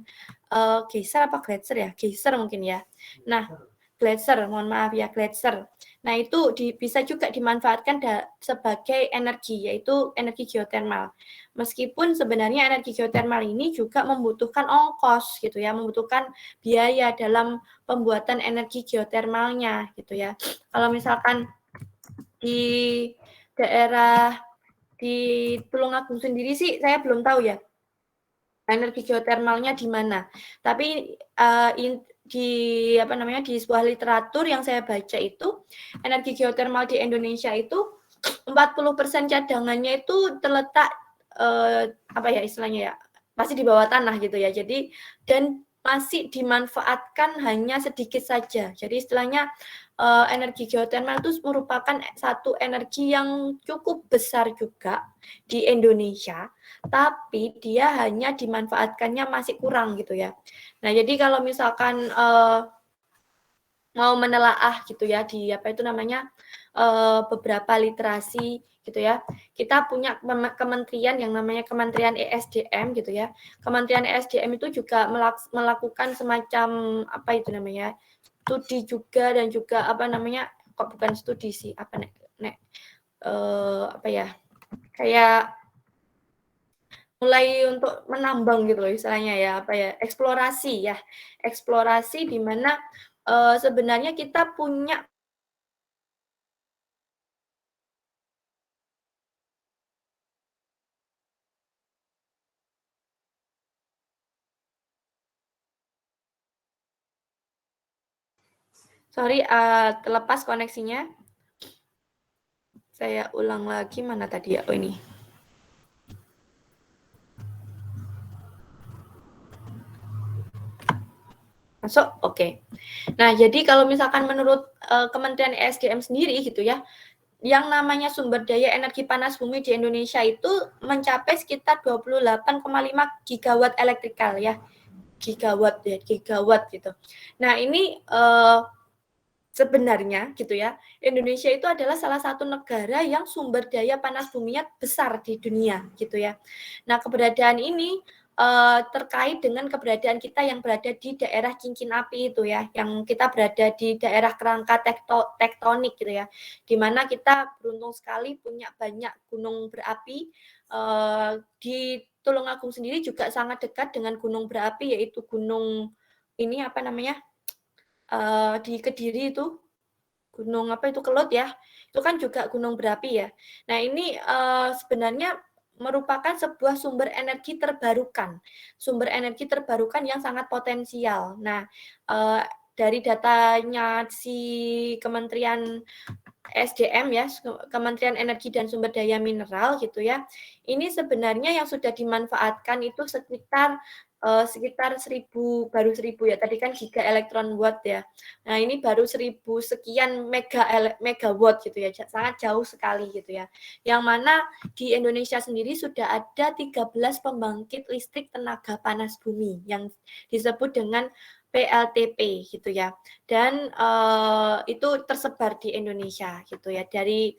geyser apa gletser ya? Geyser mungkin ya. Nah, gletser, mohon maaf ya, gletser. Nah, itu bisa juga dimanfaatkan sebagai energi, yaitu energi geotermal. Meskipun sebenarnya energi geotermal ini juga membutuhkan ongkos gitu ya, membutuhkan biaya dalam pembuatan energi geotermalnya gitu ya. Kalau misalkan di daerah di Tulungagung sendiri sih saya belum tahu ya energi geotermalnya di mana. Tapi di sebuah literatur yang saya baca itu energi geotermal di Indonesia itu 40% cadangannya itu terletak istilahnya ya, masih di bawah tanah gitu ya. Jadi dan masih dimanfaatkan hanya sedikit saja. Jadi istilahnya energi geotermal itu merupakan satu energi yang cukup besar juga di Indonesia, tapi dia hanya dimanfaatkannya masih kurang gitu ya. Nah, jadi kalau misalkan mau menelaah gitu ya di beberapa literasi gitu ya. Kita punya kementerian yang namanya Kementerian ESDM gitu ya. Kementerian ESDM itu juga melakukan semacam studi juga dan juga kok bukan studi sih kayak mulai untuk menambang gitu loh istilahnya ya eksplorasi di mana sebenarnya kita punya terlepas koneksinya. Saya ulang lagi, mana tadi ya? Oh ini. Masuk? Oke. Nah, jadi kalau misalkan menurut Kementerian ESDM sendiri gitu ya, yang namanya sumber daya energi panas bumi di Indonesia itu mencapai sekitar 28,5 gigawatt elektrikal ya. Gigawatt gitu. Nah, ini sebenarnya gitu ya, Indonesia itu adalah salah satu negara yang sumber daya panas buminya besar di dunia gitu ya. Nah, keberadaan ini terkait dengan keberadaan kita yang berada di daerah cincin api itu ya, yang kita berada di daerah kerangka tektonik gitu ya, di mana kita beruntung sekali punya banyak gunung berapi. Di Tulungagung sendiri juga sangat dekat dengan gunung berapi, yaitu gunung ini di Kediri itu gunung Kelut ya, itu kan juga gunung berapi ya. Nah ini sebenarnya merupakan sebuah sumber energi terbarukan yang sangat potensial. Nah dari datanya si Kementerian SDM ya, Kementerian Energi dan Sumber Daya Mineral gitu ya, ini sebenarnya yang sudah dimanfaatkan itu sekitar sekitar 1000, baru 1000 ya, tadi kan giga elektron watt ya. Nah, ini baru 1000 sekian megawatt gitu ya, sangat jauh sekali gitu ya. Yang mana di Indonesia sendiri sudah ada 13 pembangkit listrik tenaga panas bumi yang disebut dengan PLTP gitu ya. Dan itu tersebar di Indonesia gitu ya. Dari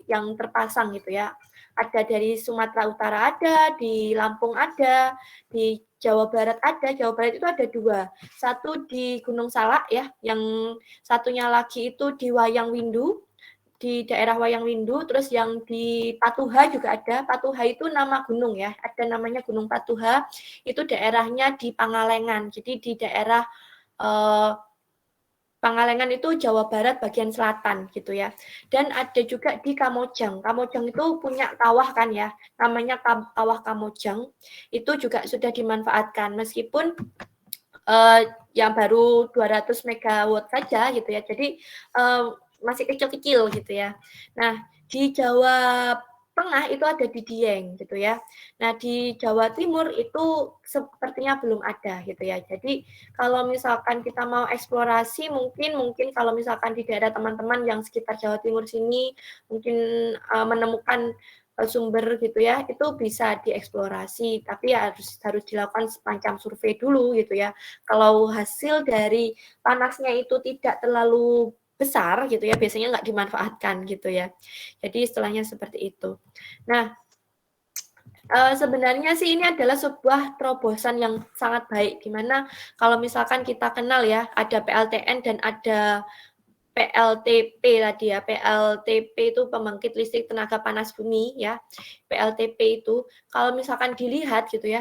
yang terpasang gitu ya. Ada dari Sumatera Utara ada, di Lampung ada, di Jawa Barat ada. Jawa Barat itu ada 2. Satu di Gunung Salak ya, yang satunya lagi itu di Wayang Windu, di daerah Wayang Windu, terus yang di Patuha juga ada. Patuha itu nama gunung ya, ada namanya Gunung Patuha, itu daerahnya di Pangalengan, jadi di daerah Pangalengan itu Jawa Barat bagian selatan gitu ya. Dan ada juga di Kamojang. Kamojang itu punya kawah kan ya, namanya kawah Kamojang. Itu juga sudah dimanfaatkan meskipun yang baru 200 megawatt saja gitu ya. Jadi masih kecil-kecil gitu ya. Nah, di Jawa Tengah itu ada di Dieng gitu ya. Nah, di Jawa Timur itu sepertinya belum ada gitu ya. Jadi kalau misalkan kita mau eksplorasi, mungkin kalau misalkan di daerah teman-teman yang sekitar Jawa Timur sini mungkin menemukan sumber gitu ya, itu bisa dieksplorasi, tapi ya harus dilakukan semacam survei dulu gitu ya. Kalau hasil dari panasnya itu tidak terlalu besar gitu ya, biasanya nggak dimanfaatkan gitu ya. Jadi istilahnya seperti itu. Nah, sebenarnya sih ini adalah sebuah terobosan yang sangat baik, dimana kalau misalkan kita kenal ya, ada PLTN dan ada PLTP tadi ya, PLTP itu pembangkit listrik tenaga panas bumi ya, PLTP itu kalau misalkan dilihat gitu ya,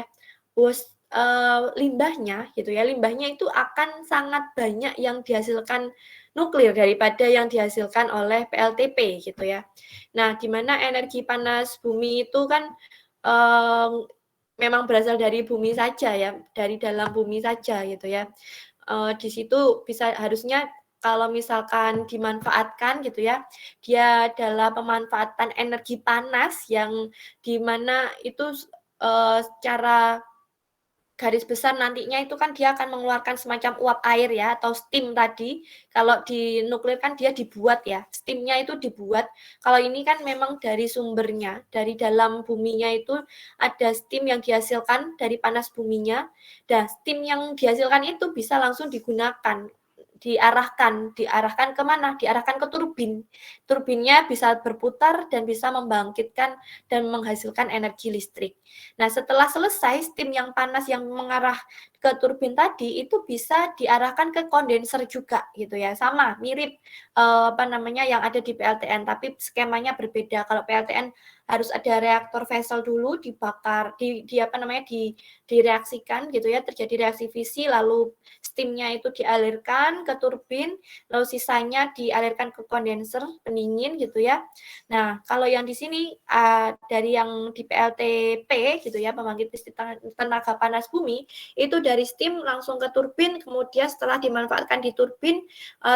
limbahnya gitu ya, limbahnya itu akan sangat banyak yang dihasilkan nuklir daripada yang dihasilkan oleh PLTP gitu ya. Nah, di mana energi panas bumi itu kan memang berasal dari bumi saja ya, dari dalam bumi saja gitu ya. Di situ bisa harusnya kalau misalkan dimanfaatkan gitu ya, dia adalah pemanfaatan energi panas yang di mana itu secara garis besar nantinya itu kan dia akan mengeluarkan semacam uap air ya atau steam tadi. Kalau di nuklir kan dia dibuat ya, steamnya itu dibuat. Kalau ini kan memang dari sumbernya, dari dalam buminya itu ada steam yang dihasilkan dari panas buminya. Dan steam yang dihasilkan itu bisa langsung digunakan, diarahkan ke mana? Diarahkan ke turbin. Turbinnya bisa berputar dan bisa membangkitkan dan menghasilkan energi listrik. Nah, setelah selesai steam yang panas yang mengarah ke turbin tadi itu bisa diarahkan ke kondenser juga gitu ya. Sama, mirip yang ada di PLTN, tapi skemanya berbeda. Kalau PLTN harus ada reaktor vessel dulu dibakar, direaksikan gitu ya, terjadi reaksi fisi, lalu steamnya itu dialirkan ke turbin, lalu sisanya dialirkan ke kondenser pendingin gitu ya. Nah, kalau yang di sini dari yang di PLTP gitu ya, pembangkit listrik tenaga panas bumi, itu dari steam langsung ke turbin, kemudian setelah dimanfaatkan di turbin,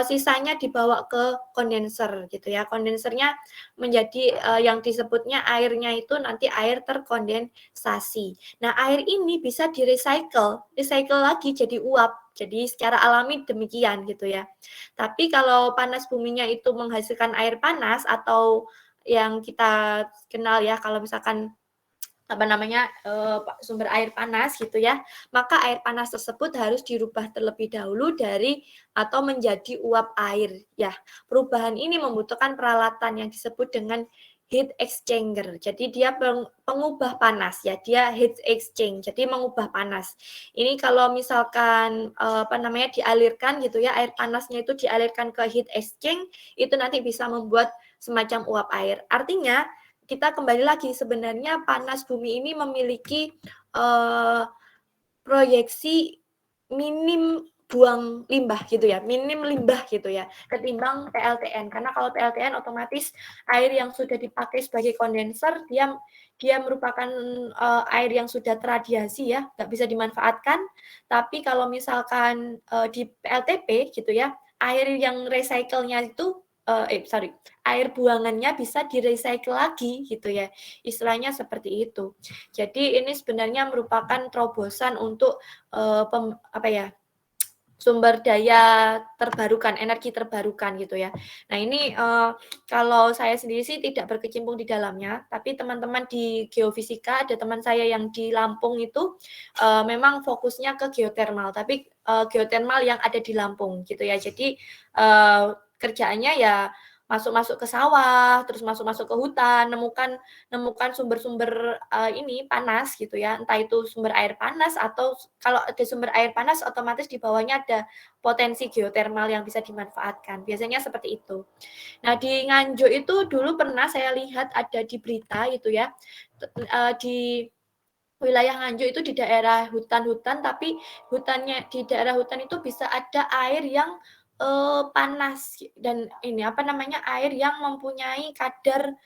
sisanya dibawa ke kondenser gitu ya. Kondensernya menjadi yang disebutnya airnya itu nanti air terkondensasi. Nah, air ini bisa recycle lagi jadi uap. Jadi secara alami demikian gitu ya. Tapi kalau panas buminya itu menghasilkan air panas atau yang kita kenal ya, kalau misalkan sumber air panas gitu ya, maka air panas tersebut harus dirubah terlebih dahulu dari atau menjadi uap air ya. Perubahan ini membutuhkan peralatan yang disebut dengan heat exchanger. Jadi dia pengubah panas ya, dia heat exchange. Jadi mengubah panas. Ini kalau misalkan dialirkan gitu ya, air panasnya itu dialirkan ke heat exchange, itu nanti bisa membuat semacam uap air. Artinya kita kembali lagi, sebenarnya panas bumi ini memiliki proyeksi minim buang limbah gitu ya, minim limbah gitu ya, ketimbang PLTN. Karena kalau PLTN otomatis air yang sudah dipakai sebagai kondenser, dia merupakan air yang sudah terradiasi ya, nggak bisa dimanfaatkan. Tapi kalau misalkan di PLTP gitu ya, air yang recycle-nya itu air buangannya bisa di-recycle lagi gitu ya. Istilahnya seperti itu. Jadi ini sebenarnya merupakan terobosan untuk sumber daya terbarukan, energi terbarukan gitu ya. Nah ini kalau saya sendiri sih tidak berkecimpung di dalamnya, tapi teman-teman di geofisika, ada teman saya yang di Lampung itu memang fokusnya ke geothermal, tapi geothermal yang ada di Lampung gitu ya. Jadi kerjaannya ya masuk-masuk ke sawah, terus masuk-masuk ke hutan, nemukan sumber-sumber ini panas gitu ya, entah itu sumber air panas atau kalau ada sumber air panas otomatis di bawahnya ada potensi geotermal yang bisa dimanfaatkan. Biasanya seperti itu. Nah, di Nganjuk itu dulu pernah saya lihat ada di berita gitu ya, di wilayah Nganjuk itu di daerah hutan-hutan, tapi hutannya di daerah hutan itu bisa ada air yang panas dan ini air yang mempunyai kadar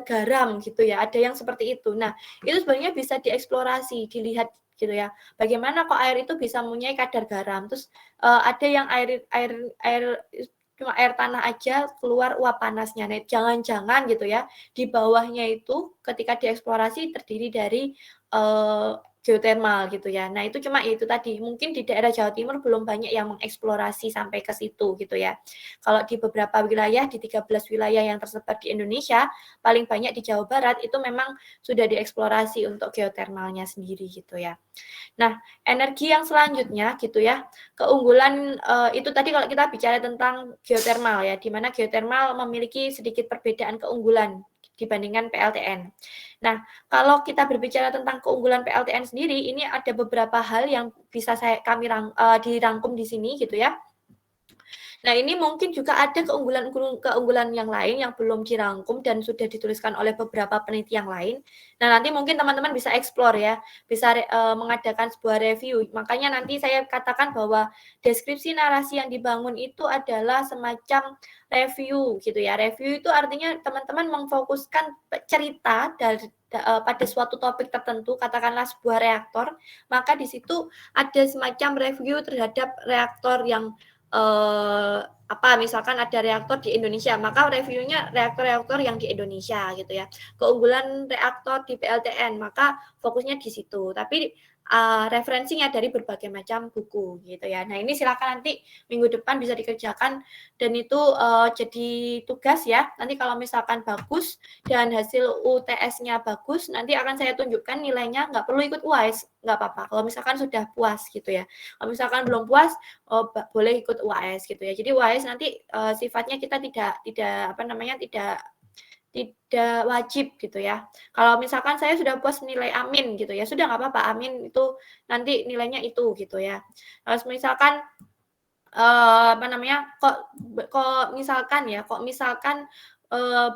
garam gitu ya, ada yang seperti itu. Nah, itu sebenarnya bisa dieksplorasi, dilihat gitu ya. Bagaimana kok air itu bisa mempunyai kadar garam? Terus ada yang air cuma air tanah aja keluar uap panasnya. Nah, jangan-jangan gitu ya, di bawahnya itu ketika dieksplorasi terdiri dari geotermal gitu ya. Nah, itu cuma itu tadi, mungkin di daerah Jawa Timur belum banyak yang mengeksplorasi sampai ke situ gitu ya. Kalau di beberapa wilayah, di 13 wilayah yang tersebar di Indonesia, paling banyak di Jawa Barat itu memang sudah dieksplorasi untuk geotermalnya sendiri gitu ya. Nah, energi yang selanjutnya gitu ya, keunggulan itu tadi kalau kita bicara tentang geotermal ya, di mana geotermal memiliki sedikit perbedaan keunggulan dibandingkan PLTN. Nah, kalau kita berbicara tentang keunggulan PLTN sendiri, ini ada beberapa hal yang bisa kami dirangkum di sini gitu ya. Nah, ini mungkin juga ada keunggulan yang lain yang belum dirangkum dan sudah dituliskan oleh beberapa peneliti yang lain. Nah, nanti mungkin teman-teman bisa explore ya, bisa mengadakan sebuah review. Makanya nanti saya katakan bahwa deskripsi narasi yang dibangun itu adalah semacam review gitu ya. Review itu artinya teman-teman memfokuskan cerita pada suatu topik tertentu, katakanlah sebuah reaktor, maka di situ ada semacam review terhadap reaktor yang misalkan ada reaktor di Indonesia, maka reviewnya reaktor-reaktor yang di Indonesia gitu ya. Keunggulan reaktor di PLTN, maka fokusnya di situ. Tapi referensinya dari berbagai macam buku gitu ya. Nah, ini silakan nanti minggu depan bisa dikerjakan dan itu jadi tugas ya. Nanti kalau misalkan bagus dan hasil UTS-nya bagus, nanti akan saya tunjukkan nilainya, nggak perlu ikut UAS, nggak apa-apa. Kalau misalkan sudah puas gitu ya. Kalau misalkan belum puas, boleh ikut UAS gitu ya. Jadi UAS nanti sifatnya kita tidak wajib gitu ya. Kalau misalkan saya sudah puas nilai amin gitu ya, sudah nggak apa-apa, amin itu nanti nilainya itu gitu ya. Terus misalkan kok misalkan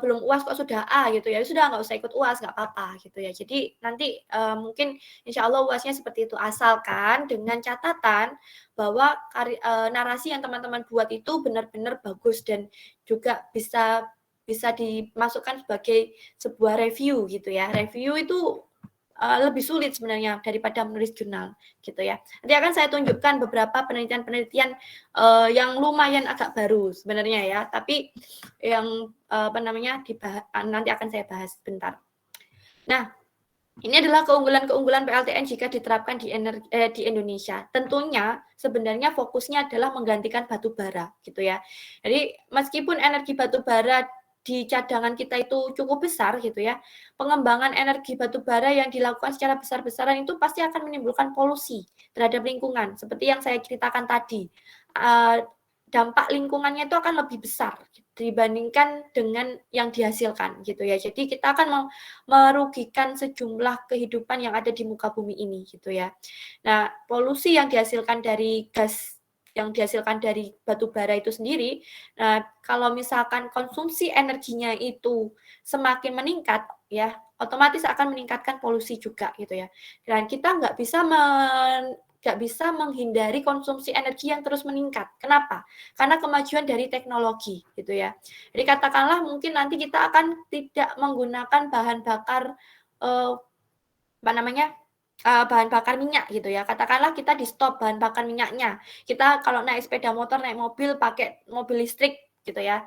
belum UAS kok sudah A gitu ya, sudah nggak usah ikut UAS, nggak apa-apa gitu ya. Jadi nanti mungkin insya Allah UASnya seperti itu, asalkan dengan catatan bahwa narasi yang teman-teman buat itu benar-benar bagus dan juga bisa dimasukkan sebagai sebuah review gitu ya. Review itu lebih sulit sebenarnya daripada menulis jurnal gitu ya. Nanti akan saya tunjukkan beberapa penelitian-penelitian yang lumayan agak baru sebenarnya ya, tapi yang nanti akan saya bahas sebentar. Nah, ini adalah keunggulan-keunggulan PLTN jika diterapkan di Indonesia. Tentunya sebenarnya fokusnya adalah menggantikan batu bara gitu ya. Jadi meskipun energi batu bara di cadangan kita itu cukup besar gitu ya, pengembangan energi batu bara yang dilakukan secara besar-besaran itu pasti akan menimbulkan polusi terhadap lingkungan. Seperti yang saya ceritakan tadi, dampak lingkungannya itu akan lebih besar dibandingkan dengan yang dihasilkan gitu ya. Jadi kita akan merugikan sejumlah kehidupan yang ada di muka bumi ini gitu ya. Nah, polusi yang dihasilkan dari gas yang dihasilkan dari batu bara itu sendiri, nah kalau misalkan konsumsi energinya itu semakin meningkat ya, otomatis akan meningkatkan polusi juga gitu ya. Dan kita nggak bisa menghindari konsumsi energi yang terus meningkat. Kenapa? Karena kemajuan dari teknologi gitu ya. Jadi katakanlah mungkin nanti kita akan tidak menggunakan bahan bakar bahan bakar minyak gitu ya. Katakanlah kita di stop bahan bakar minyaknya. Kita kalau naik sepeda motor, naik mobil pakai mobil listrik gitu ya.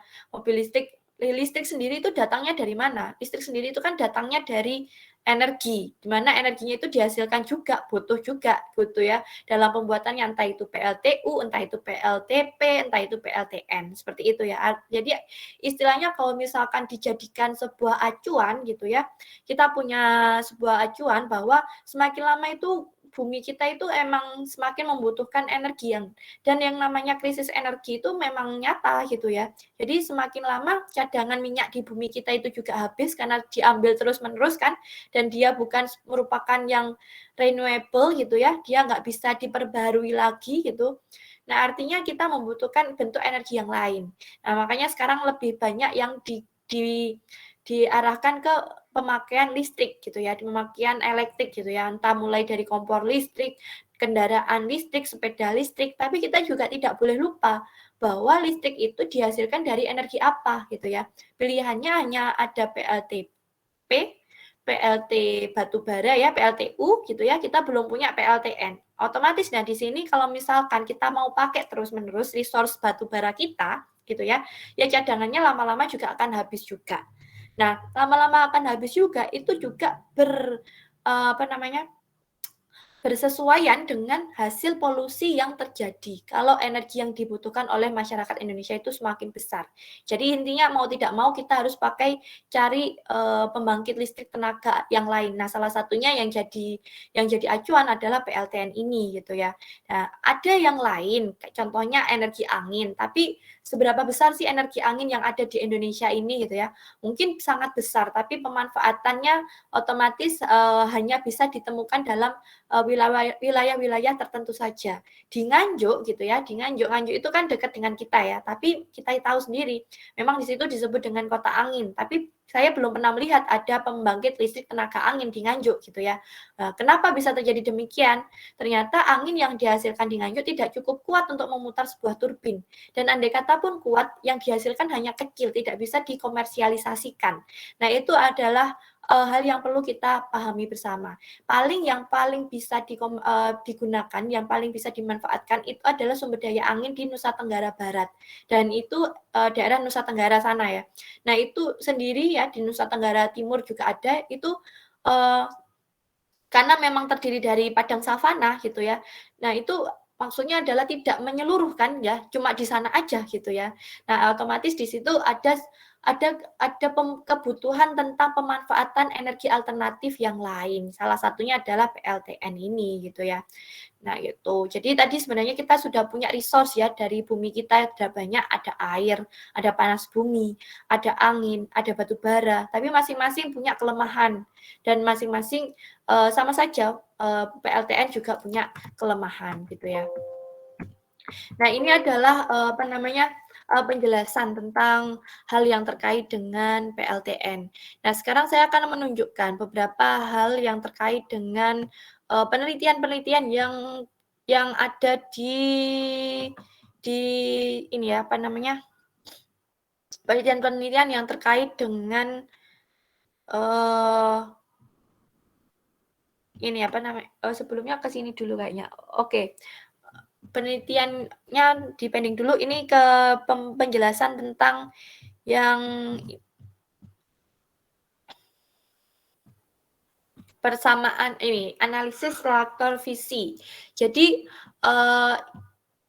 Listrik sendiri itu datangnya dari mana? Listrik sendiri itu kan datangnya dari energi, di mana energinya itu dihasilkan juga, butuh juga gitu ya, dalam pembuatannya entah itu PLTU, entah itu PLTP, entah itu PLTN, seperti itu ya. Jadi istilahnya kalau misalkan dijadikan sebuah acuan gitu ya, kita punya sebuah acuan bahwa semakin lama itu bumi kita itu emang semakin membutuhkan energi dan yang namanya krisis energi itu memang nyata gitu ya. Jadi semakin lama cadangan minyak di bumi kita itu juga habis karena diambil terus-menerus kan, dan dia bukan merupakan yang renewable gitu ya, dia nggak bisa diperbarui lagi gitu. Nah, artinya kita membutuhkan bentuk energi yang lain. Nah, makanya sekarang lebih banyak yang diarahkan ke pemakaian listrik gitu ya, pemakaian elektrik gitu ya, entah mulai dari kompor listrik, kendaraan listrik, sepeda listrik, tapi kita juga tidak boleh lupa bahwa listrik itu dihasilkan dari energi apa gitu ya. Pilihannya hanya ada PLTP, PLT batubara ya, PLTU gitu ya, kita belum punya PLTN. Otomatis nah di sini kalau misalkan kita mau pakai terus-menerus resource batubara kita gitu ya cadangannya lama-lama juga akan habis juga. Nah, lama-lama akan habis juga itu juga bersesuaian dengan hasil polusi yang terjadi kalau energi yang dibutuhkan oleh masyarakat Indonesia itu semakin besar. Jadi intinya mau tidak mau kita harus cari pembangkit listrik tenaga yang lain. Nah, salah satunya yang jadi acuan adalah PLTN ini gitu ya. Nah, ada yang lain, contohnya energi angin. Tapi seberapa besar sih energi angin yang ada di Indonesia ini gitu ya? Mungkin sangat besar, tapi pemanfaatannya otomatis hanya bisa ditemukan dalam wilayah-wilayah tertentu saja. Di Nganjuk gitu ya, Nganjuk itu kan dekat dengan kita ya, tapi kita tahu sendiri, memang di situ disebut dengan kota angin, tapi saya belum pernah melihat ada pembangkit listrik tenaga angin di Nganjuk gitu ya. Kenapa bisa terjadi demikian? Ternyata angin yang dihasilkan di Nganjuk tidak cukup kuat untuk memutar sebuah turbin. Dan andai kata pun kuat, yang dihasilkan hanya kecil, tidak bisa dikomersialisasikan. Nah, itu adalah hal yang perlu kita pahami bersama. Yang paling bisa digunakan, yang paling bisa dimanfaatkan itu adalah sumber daya angin di Nusa Tenggara Barat. Dan itu daerah Nusa Tenggara sana ya. Nah, itu sendiri ya di Nusa Tenggara Timur juga ada, itu karena memang terdiri dari padang savana gitu ya. Nah, itu maksudnya adalah tidak menyeluruh kan ya, cuma di sana aja gitu ya. Nah, otomatis di situ ada kebutuhan tentang pemanfaatan energi alternatif yang lain. Salah satunya adalah PLTN ini gitu ya. Nah, gitu. Jadi tadi sebenarnya kita sudah punya resource ya dari bumi kita, ada banyak, ada air, ada panas bumi, ada angin, ada batu bara, tapi masing-masing punya kelemahan dan masing-masing sama saja PLTN juga punya kelemahan gitu ya. Nah, ini adalah penjelasan tentang hal yang terkait dengan PLTN. Nah, sekarang saya akan menunjukkan beberapa hal yang terkait dengan penelitian-penelitian yang ada di ini ya, penelitian-penelitian yang terkait dengan sebelumnya ke sini dulu kayaknya. Oke. Penelitiannya dipending dulu, ini ke penjelasan tentang yang persamaan ini, analisis reaktor fisi. Jadi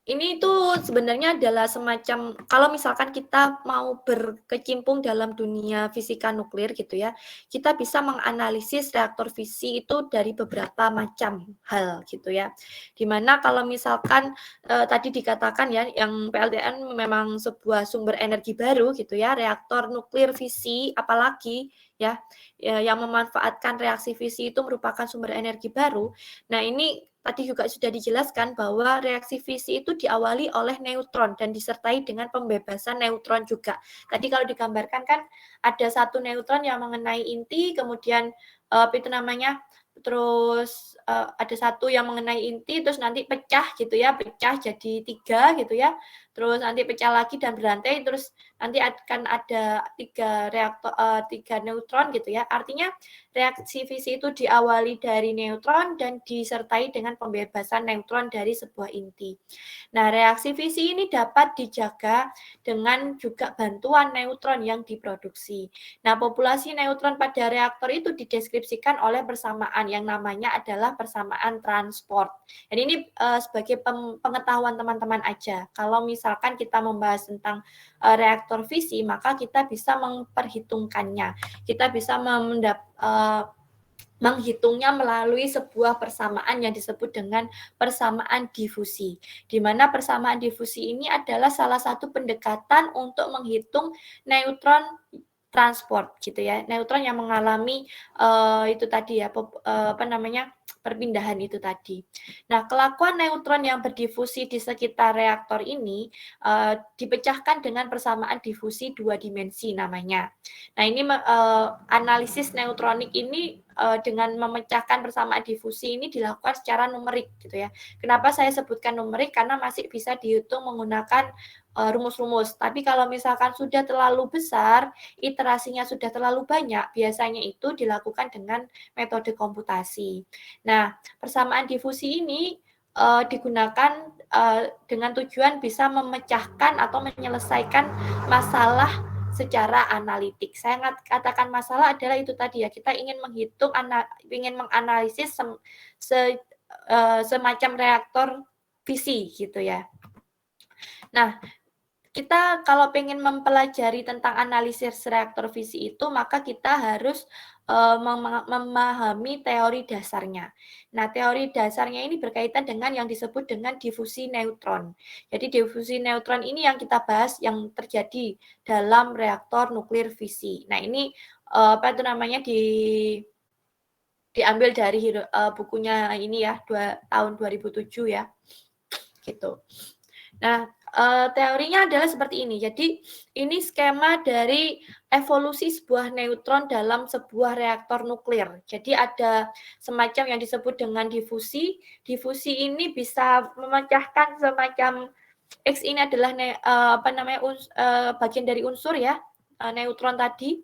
ini tuh sebenarnya adalah semacam, kalau misalkan kita mau berkecimpung dalam dunia fisika nuklir gitu ya, kita bisa menganalisis reaktor fisi itu dari beberapa macam hal gitu ya. Dimana kalau misalkan tadi dikatakan ya, yang PLTN memang sebuah sumber energi baru gitu ya, reaktor nuklir fisi apalagi ya yang memanfaatkan reaksi fisi itu merupakan sumber energi baru. Nah, ini tadi juga sudah dijelaskan bahwa reaksi fisi itu diawali oleh neutron dan disertai dengan pembebasan neutron juga. Tadi kalau digambarkan kan ada satu neutron yang mengenai inti, kemudian terus ada satu yang mengenai inti, terus nanti pecah gitu ya, pecah jadi 3 gitu ya. terus nanti pecah lagi dan berantai, terus nanti akan ada 3 neutron gitu ya. Artinya reaksi fisi itu diawali dari neutron dan disertai dengan pembebasan neutron dari sebuah inti. Nah, reaksi fisi ini dapat dijaga dengan juga bantuan neutron yang diproduksi. Nah, populasi neutron pada reaktor itu dideskripsikan oleh persamaan yang namanya adalah persamaan transport. Dan ini sebagai pengetahuan teman-teman aja. Kalau misalkan kita membahas tentang reaktor fisi, maka kita bisa memperhitungkannya. Kita bisa menghitungnya melalui sebuah persamaan yang disebut dengan persamaan difusi. Di mana persamaan difusi ini adalah salah satu pendekatan untuk menghitung neutron transport gitu ya. Neutron yang mengalami itu tadi ya perpindahan itu tadi. Nah, kelakuan neutron yang berdifusi di sekitar reaktor ini dipecahkan dengan persamaan difusi 2 dimensi namanya. Nah, ini analisis neutronik ini dengan memecahkan persamaan difusi ini dilakukan secara numerik gitu ya. Kenapa saya sebutkan numerik? Karena masih bisa dihitung menggunakan rumus-rumus. Tapi kalau misalkan sudah terlalu besar, iterasinya sudah terlalu banyak, biasanya itu dilakukan dengan metode komputasi. Nah, persamaan difusi ini digunakan dengan tujuan bisa memecahkan atau menyelesaikan masalah secara analitik. Saya katakan masalah adalah itu tadi ya, kita ingin menghitung, ingin menganalisis semacam reaktor fisi gitu ya. Nah, kita kalau pengen mempelajari tentang analisis reaktor fisi itu, maka kita harus memahami teori dasarnya. Nah, teori dasarnya ini berkaitan dengan yang disebut dengan difusi neutron. Jadi difusi neutron ini yang kita bahas yang terjadi dalam reaktor nuklir fisi. Nah, ini diambil dari bukunya ini ya, tahun 2007 ya. Gitu. Nah, teorinya adalah seperti ini. Jadi, ini skema dari evolusi sebuah neutron dalam sebuah reaktor nuklir. Jadi, ada semacam yang disebut dengan difusi. Difusi ini bisa memecahkan semacam X ini adalah bagian dari unsur ya, neutron tadi.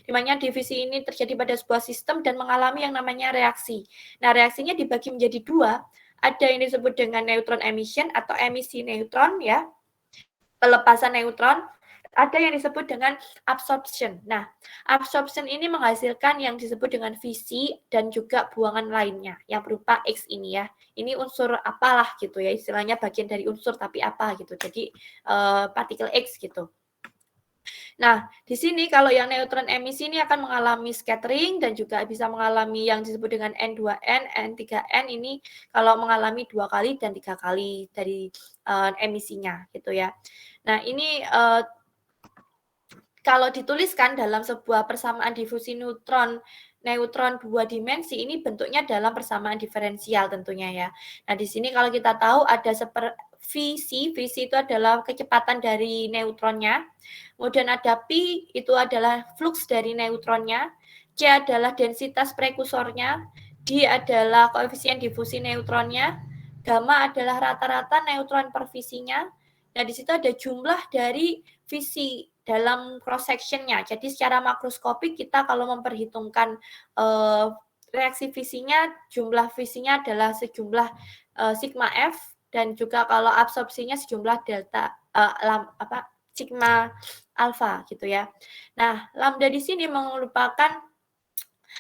Di mana divisi ini terjadi pada sebuah sistem dan mengalami yang namanya reaksi. Nah, reaksinya dibagi menjadi 2. Ada yang disebut dengan neutron emission atau emisi neutron ya, pelepasan neutron. Ada yang disebut dengan absorption. Nah, absorption ini menghasilkan yang disebut dengan fisi dan juga buangan lainnya yang berupa X ini ya. Ini unsur apalah gitu ya, istilahnya bagian dari unsur tapi apa gitu. Jadi partikel X gitu. Nah, di sini kalau yang neutron emisi ini akan mengalami scattering dan juga bisa mengalami yang disebut dengan N2N, N3N ini kalau mengalami 2 kali dan 3 kali dari emisinya gitu ya. Nah, ini kalau dituliskan dalam sebuah persamaan difusi neutron 2 dimensi ini bentuknya dalam persamaan diferensial tentunya ya. Nah, di sini kalau kita tahu ada visi itu adalah kecepatan dari neutronnya. Kemudian ada Pi, itu adalah flux dari neutronnya. C adalah densitas prekursornya. D adalah koefisien difusi neutronnya. Gamma adalah rata-rata neutron per visinya. Nah, di situ ada jumlah dari visi dalam cross sectionnya. Jadi secara makroskopik kita kalau memperhitungkan reaksi visinya, jumlah visinya adalah sejumlah sigma F dan juga kalau absorpsinya sejumlah delta sigma alfa gitu ya. Nah, lambda di sini merupakan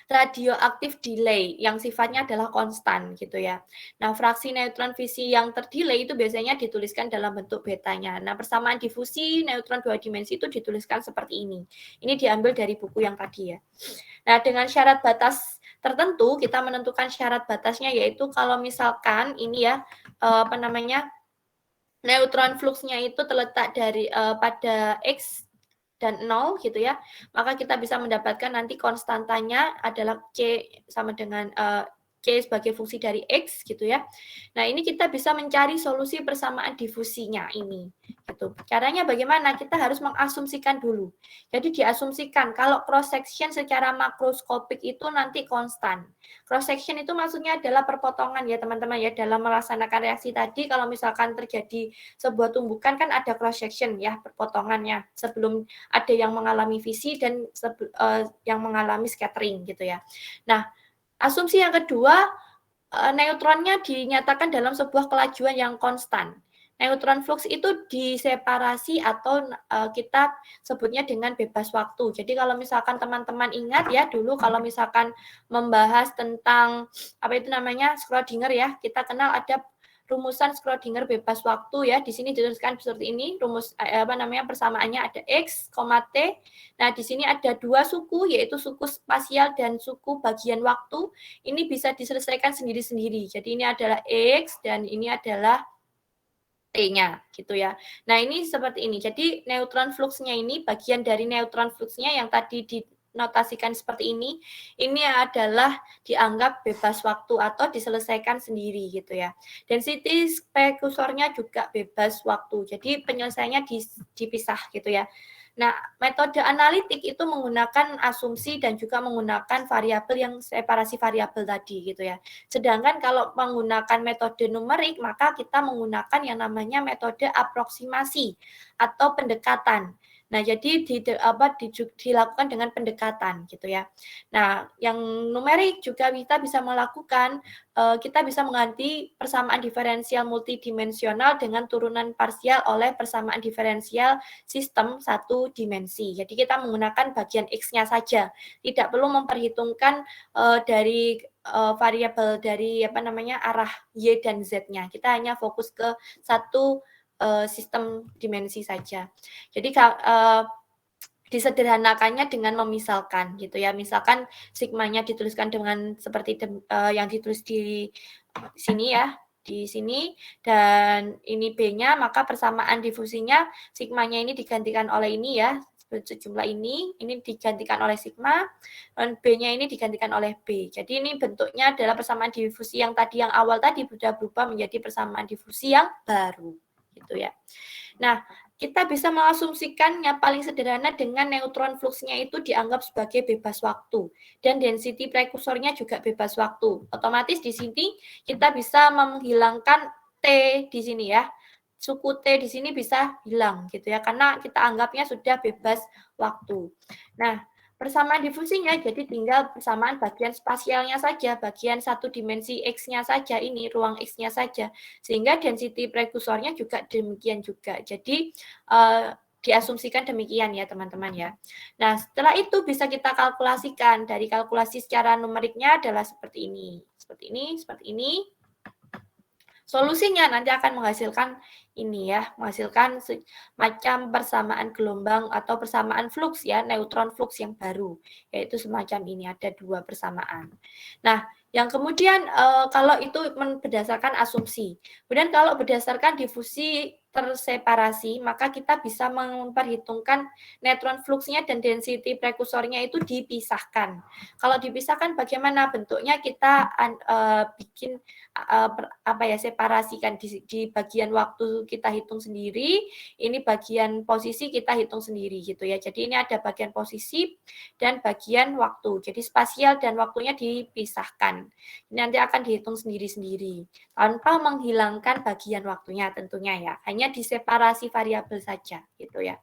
radioaktif delay yang sifatnya adalah konstan gitu ya. Nah, fraksi neutron fisi yang terdelay itu biasanya dituliskan dalam bentuk betanya. Nah, persamaan difusi neutron 2 dimensi itu dituliskan seperti ini. Ini diambil dari buku yang tadi ya. Nah, dengan syarat batas tertentu kita menentukan syarat batasnya yaitu kalau misalkan ini ya neutron fluxnya itu terletak dari pada X dan 0 gitu ya, maka kita bisa mendapatkan nanti konstantanya adalah C sama dengan C sebagai fungsi dari X gitu ya. Nah, ini kita bisa mencari solusi persamaan difusinya ini. Gitu. Caranya bagaimana? Kita harus mengasumsikan dulu. Jadi diasumsikan kalau cross section secara makroskopik itu nanti konstan. Cross section itu maksudnya adalah perpotongan ya teman-teman ya, dalam melaksanakan reaksi tadi kalau misalkan terjadi sebuah tumbukan kan ada cross section ya, perpotongannya sebelum ada yang mengalami fisi dan yang mengalami scattering gitu ya. Nah, asumsi yang kedua, neutronnya dinyatakan dalam sebuah kelajuan yang konstan. Neutron flux itu diseparasi atau kita sebutnya dengan bebas waktu. Jadi kalau misalkan teman-teman ingat ya dulu kalau misalkan membahas tentang apa itu namanya Schrödinger ya, kita kenal ada rumusan Schrödinger bebas waktu ya. Di sini dituliskan seperti ini, rumus persamaannya ada X, T. Nah, di sini ada dua suku yaitu suku spasial dan suku bagian waktu. Ini bisa diselesaikan sendiri-sendiri. Jadi ini adalah X dan ini adalah T-nya gitu ya. Nah, ini seperti ini. Jadi neutron fluxnya ini bagian dari neutron fluxnya yang tadi dinotasikan seperti ini adalah dianggap bebas waktu atau diselesaikan sendiri gitu ya. Density prekursornya juga bebas waktu. Jadi penyelesaiannya dipisah gitu ya. Nah, metode analitik itu menggunakan asumsi dan juga menggunakan variabel yang separasi variabel tadi gitu ya. Sedangkan kalau menggunakan metode numerik, maka kita menggunakan yang namanya metode aproksimasi atau pendekatan. Nah, jadi dilakukan dengan pendekatan gitu ya. Nah, yang numerik juga kita bisa melakukan, kita bisa mengganti persamaan diferensial multidimensional dengan turunan parsial oleh persamaan diferensial sistem satu dimensi. Jadi kita menggunakan bagian X-nya saja, tidak perlu memperhitungkan dari variabel dari arah Y dan Z-nya. Kita hanya fokus ke satu sistem dimensi saja. Jadi disederhanakannya dengan memisalkan gitu ya. Misalkan sigmanya dituliskan dengan seperti yang ditulis di sini ya, di sini dan ini B-nya, maka persamaan difusinya sigmanya ini digantikan oleh ini ya, sejumlah ini digantikan oleh sigma, dan B-nya ini digantikan oleh B. Jadi ini bentuknya adalah persamaan difusi yang tadi yang awal tadi sudah berubah menjadi persamaan difusi yang baru gitu ya. Nah, kita bisa mengasumsikan yang paling sederhana dengan neutron fluxnya itu dianggap sebagai bebas waktu dan density prekursornya juga bebas waktu. Otomatis di sini kita bisa menghilangkan T di sini ya. Suku T di sini bisa hilang gitu ya karena kita anggapnya sudah bebas waktu. Nah, persamaan difusinya jadi tinggal persamaan bagian spasialnya saja, bagian satu dimensi X-nya saja ini, ruang X-nya saja. Sehingga density prekursornya juga demikian juga. Jadi diasumsikan demikian ya teman-teman ya. Nah, setelah itu bisa kita kalkulasikan. Dari kalkulasi secara numeriknya adalah seperti ini. Seperti ini, seperti ini. Solusinya nanti akan menghasilkan ini ya, menghasilkan semacam persamaan gelombang atau persamaan flux ya, neutron flux yang baru, yaitu semacam ini, ada dua persamaan. Nah, yang kemudian kalau itu berdasarkan asumsi. Kemudian kalau berdasarkan difusi terseparasi, maka kita bisa memperhitungkan neutron fluxnya dan density prekursornya itu dipisahkan. Kalau dipisahkan bagaimana bentuknya kita bikin separasikan di bagian waktu kita hitung sendiri, ini bagian posisi kita hitung sendiri gitu ya. Jadi ini ada bagian posisi dan bagian waktu. Jadi spasial dan waktunya dipisahkan. Ini nanti akan dihitung sendiri-sendiri tanpa menghilangkan bagian waktunya tentunya ya. Hanya diseparasi variabel saja gitu ya.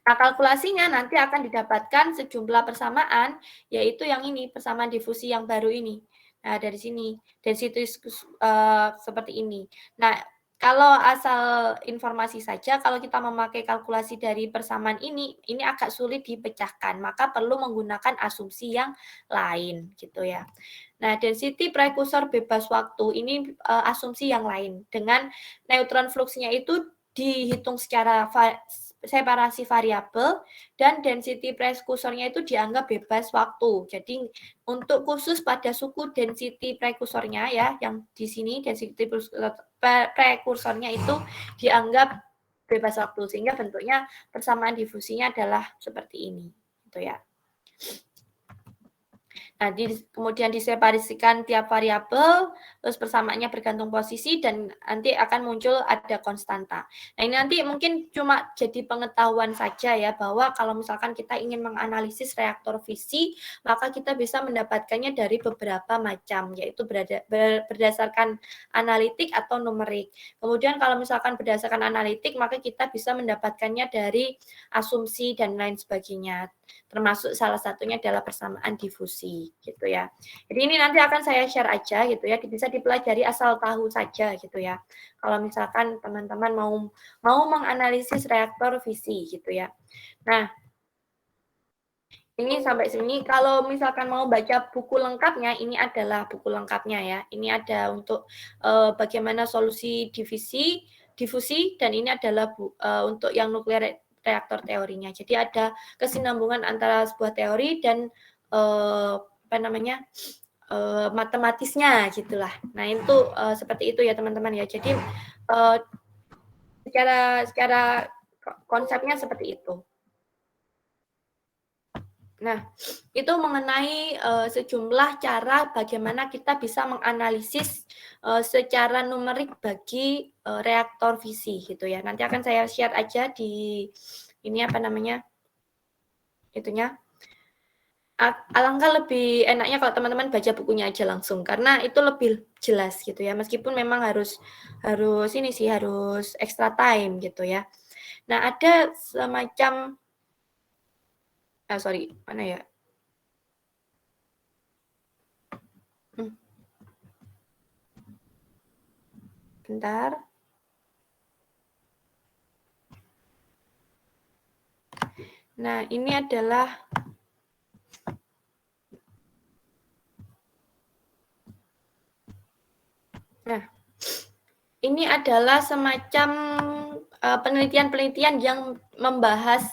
Nah, kalkulasinya nanti akan didapatkan sejumlah persamaan, yaitu yang ini, persamaan difusi yang baru ini. Nah, dari sini, density seperti ini. Nah, kalau asal informasi saja, kalau kita memakai kalkulasi dari persamaan ini agak sulit dipecahkan, maka perlu menggunakan asumsi yang lain, gitu ya. Nah, density prekursor bebas waktu, ini asumsi yang lain. Dengan neutron fluxnya itu dihitung secara separasi variabel dan density prekursornya itu dianggap bebas waktu. Jadi untuk khusus pada suku density prekursornya ya, yang di sini density prekursornya itu dianggap bebas waktu sehingga bentuknya persamaan difusinya adalah seperti ini, gitu ya. Nah, kemudian diseparasikan tiap variabel, terus persamaannya bergantung posisi, dan nanti akan muncul ada konstanta. Nah, ini nanti mungkin cuma jadi pengetahuan saja ya, bahwa kalau misalkan kita ingin menganalisis reaktor fisi, maka kita bisa mendapatkannya dari beberapa macam, yaitu berdasarkan analitik atau numerik. Kemudian kalau misalkan berdasarkan analitik, maka kita bisa mendapatkannya dari asumsi dan lain sebagainya. Termasuk salah satunya adalah persamaan difusi gitu ya. Jadi ini nanti akan saya share aja gitu ya, bisa dipelajari asal tahu saja gitu ya. Kalau misalkan teman-teman mau menganalisis reaktor fisi gitu ya. Nah, ini sampai sini. Kalau misalkan mau baca buku lengkapnya, ini adalah buku lengkapnya ya. Ini ada untuk bagaimana solusi difusi, dan ini adalah untuk yang nuklir reaktor teorinya. Jadi ada kesinambungan antara sebuah teori dan matematisnya gitulah. Nah, itu seperti itu ya teman-teman ya. Jadi secara konsepnya seperti itu. Nah, itu mengenai sejumlah cara bagaimana kita bisa menganalisis secara numerik bagi reaktor fisi gitu ya. Nanti akan saya share aja di ini itunya. Alangkah lebih enaknya kalau teman-teman baca bukunya aja langsung, karena itu lebih jelas gitu ya. Meskipun memang harus extra time gitu ya. Nah, ada semacam mana ya? Bentar. Nah, ini adalah semacam penelitian-penelitian yang membahas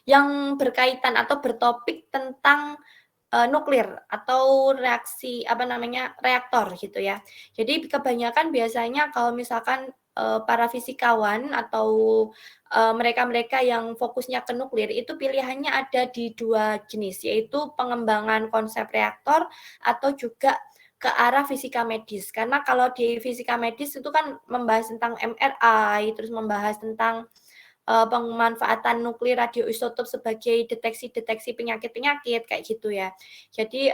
yang berkaitan atau bertopik tentang nuklir atau reaktor gitu ya. Jadi kebanyakan biasanya kalau misalkan para fisikawan atau mereka-mereka yang fokusnya ke nuklir itu pilihannya ada di dua jenis, yaitu pengembangan konsep reaktor atau juga ke arah fisika medis. Karena kalau di fisika medis itu kan membahas tentang MRI, terus membahas tentang pemanfaatan nuklir radioisotop sebagai deteksi penyakit-penyakit kayak gitu ya. Jadi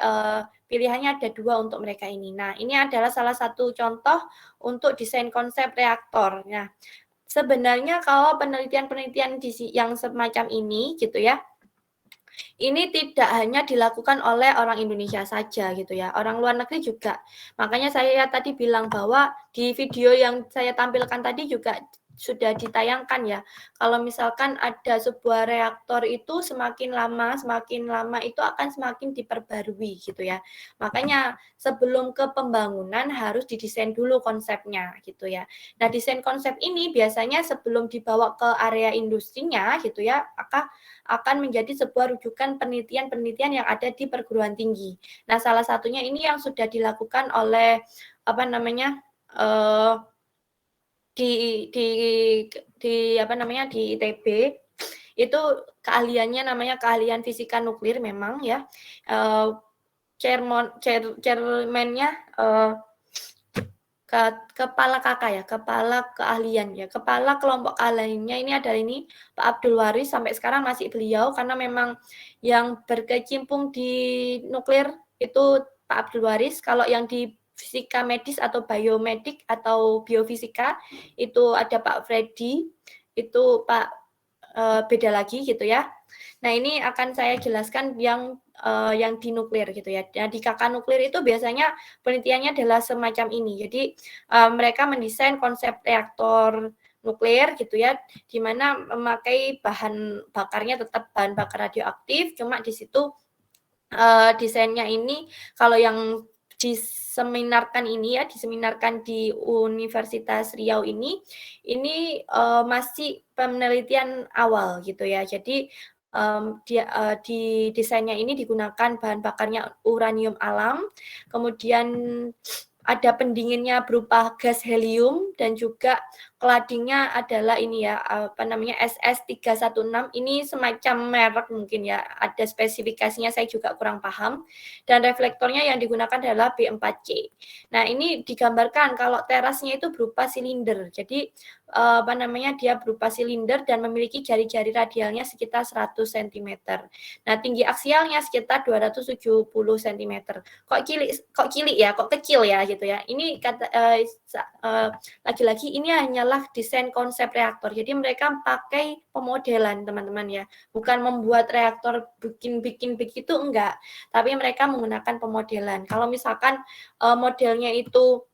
pilihannya ada dua untuk mereka ini. Nah, ini adalah salah satu contoh untuk desain konsep reaktor. Nah, sebenarnya kalau penelitian-penelitian yang semacam ini gitu ya, ini tidak hanya dilakukan oleh orang Indonesia saja gitu ya, orang luar negeri juga. Makanya saya tadi bilang bahwa di video yang saya tampilkan tadi juga sudah ditayangkan ya. Kalau misalkan ada sebuah reaktor itu semakin lama itu akan semakin diperbarui gitu ya. Makanya sebelum ke pembangunan harus didesain dulu konsepnya gitu ya. Nah, desain konsep ini biasanya sebelum dibawa ke area industrinya gitu ya, akan menjadi sebuah rujukan penelitian-penelitian yang ada di perguruan tinggi. Nah, salah satunya ini yang sudah dilakukan oleh di ITB itu keahliannya namanya keahlian fisika nuklir memang ya. Chairman-nya kepala keahlian ya, kepala kelompok keahliannya ini adalah Pak Abdul Waris, sampai sekarang masih beliau karena memang yang berkecimpung di nuklir itu Pak Abdul Waris. Kalau yang di fisika medis atau biomedik atau biofisika itu ada Pak Freddy, itu beda lagi gitu ya. Nah, ini akan saya jelaskan yang di nuklir gitu ya. Nah, di KK nuklir itu biasanya penelitiannya adalah semacam ini. Jadi mereka mendesain konsep reaktor nuklir gitu ya, di mana memakai bahan bakarnya tetap bahan bakar radioaktif, cuma di situ desainnya ini kalau yang diseminarkan di Universitas Riau ini masih penelitian awal gitu ya. Jadi di desainnya ini digunakan bahan bakarnya uranium alam, kemudian ada pendinginnya berupa gas helium dan juga Cladding-nya adalah ini ya, apa namanya, SS316, ini semacam merek mungkin ya, ada spesifikasinya saya juga kurang paham, dan reflektornya yang digunakan adalah B4C. Nah, ini digambarkan kalau terasnya itu berupa silinder, jadi apa namanya, dia berupa silinder dan memiliki jari-jari radialnya sekitar 100 cm. Nah, tinggi aksialnya sekitar 270 cm. Kok cilik ya, kok kecil ya gitu ya. Ini kata lagi-lagi ini hanyalah desain konsep reaktor. Jadi mereka pakai pemodelan, teman-teman ya. Bukan membuat reaktor bikin begitu, enggak. Tapi mereka menggunakan pemodelan. Kalau misalkan modelnya itu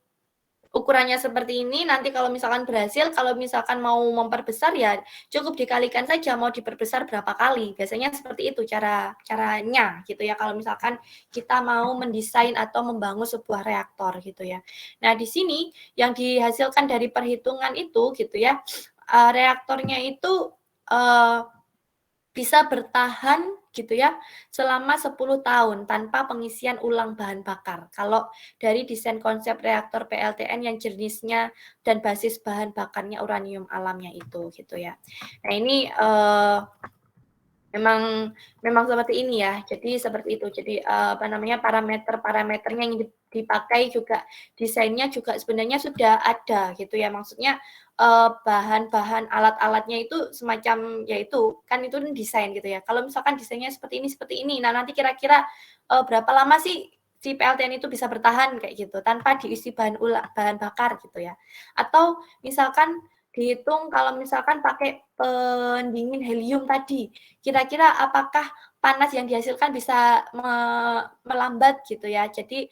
ukurannya seperti ini, nanti kalau misalkan berhasil, kalau misalkan mau memperbesar ya cukup dikalikan saja mau diperbesar berapa kali. Biasanya seperti itu caranya gitu ya, kalau misalkan kita mau mendesain atau membangun sebuah reaktor gitu ya. Nah, di sini yang dihasilkan dari perhitungan itu gitu ya, reaktornya itu bisa bertahan gitu ya selama 10 tahun tanpa pengisian ulang bahan bakar. Kalau dari desain konsep reaktor PLTN yang jenisnya dan basis bahan bakarnya uranium alamnya itu gitu ya. Nah, ini memang seperti ini ya. Jadi seperti itu. Jadi apa namanya, parameternya yang dipakai juga, desainnya juga sebenarnya sudah ada gitu ya. Maksudnya bahan-bahan alat-alatnya itu semacam yaitu kan itu desain gitu ya. Kalau misalkan desainnya seperti ini. Nah, nanti kira-kira berapa lama sih si PLTN itu bisa bertahan kayak gitu tanpa diisi bahan bakar gitu ya. Atau misalkan dihitung kalau misalkan pakai pendingin helium tadi, kira-kira apakah panas yang dihasilkan bisa melambat gitu ya. Jadi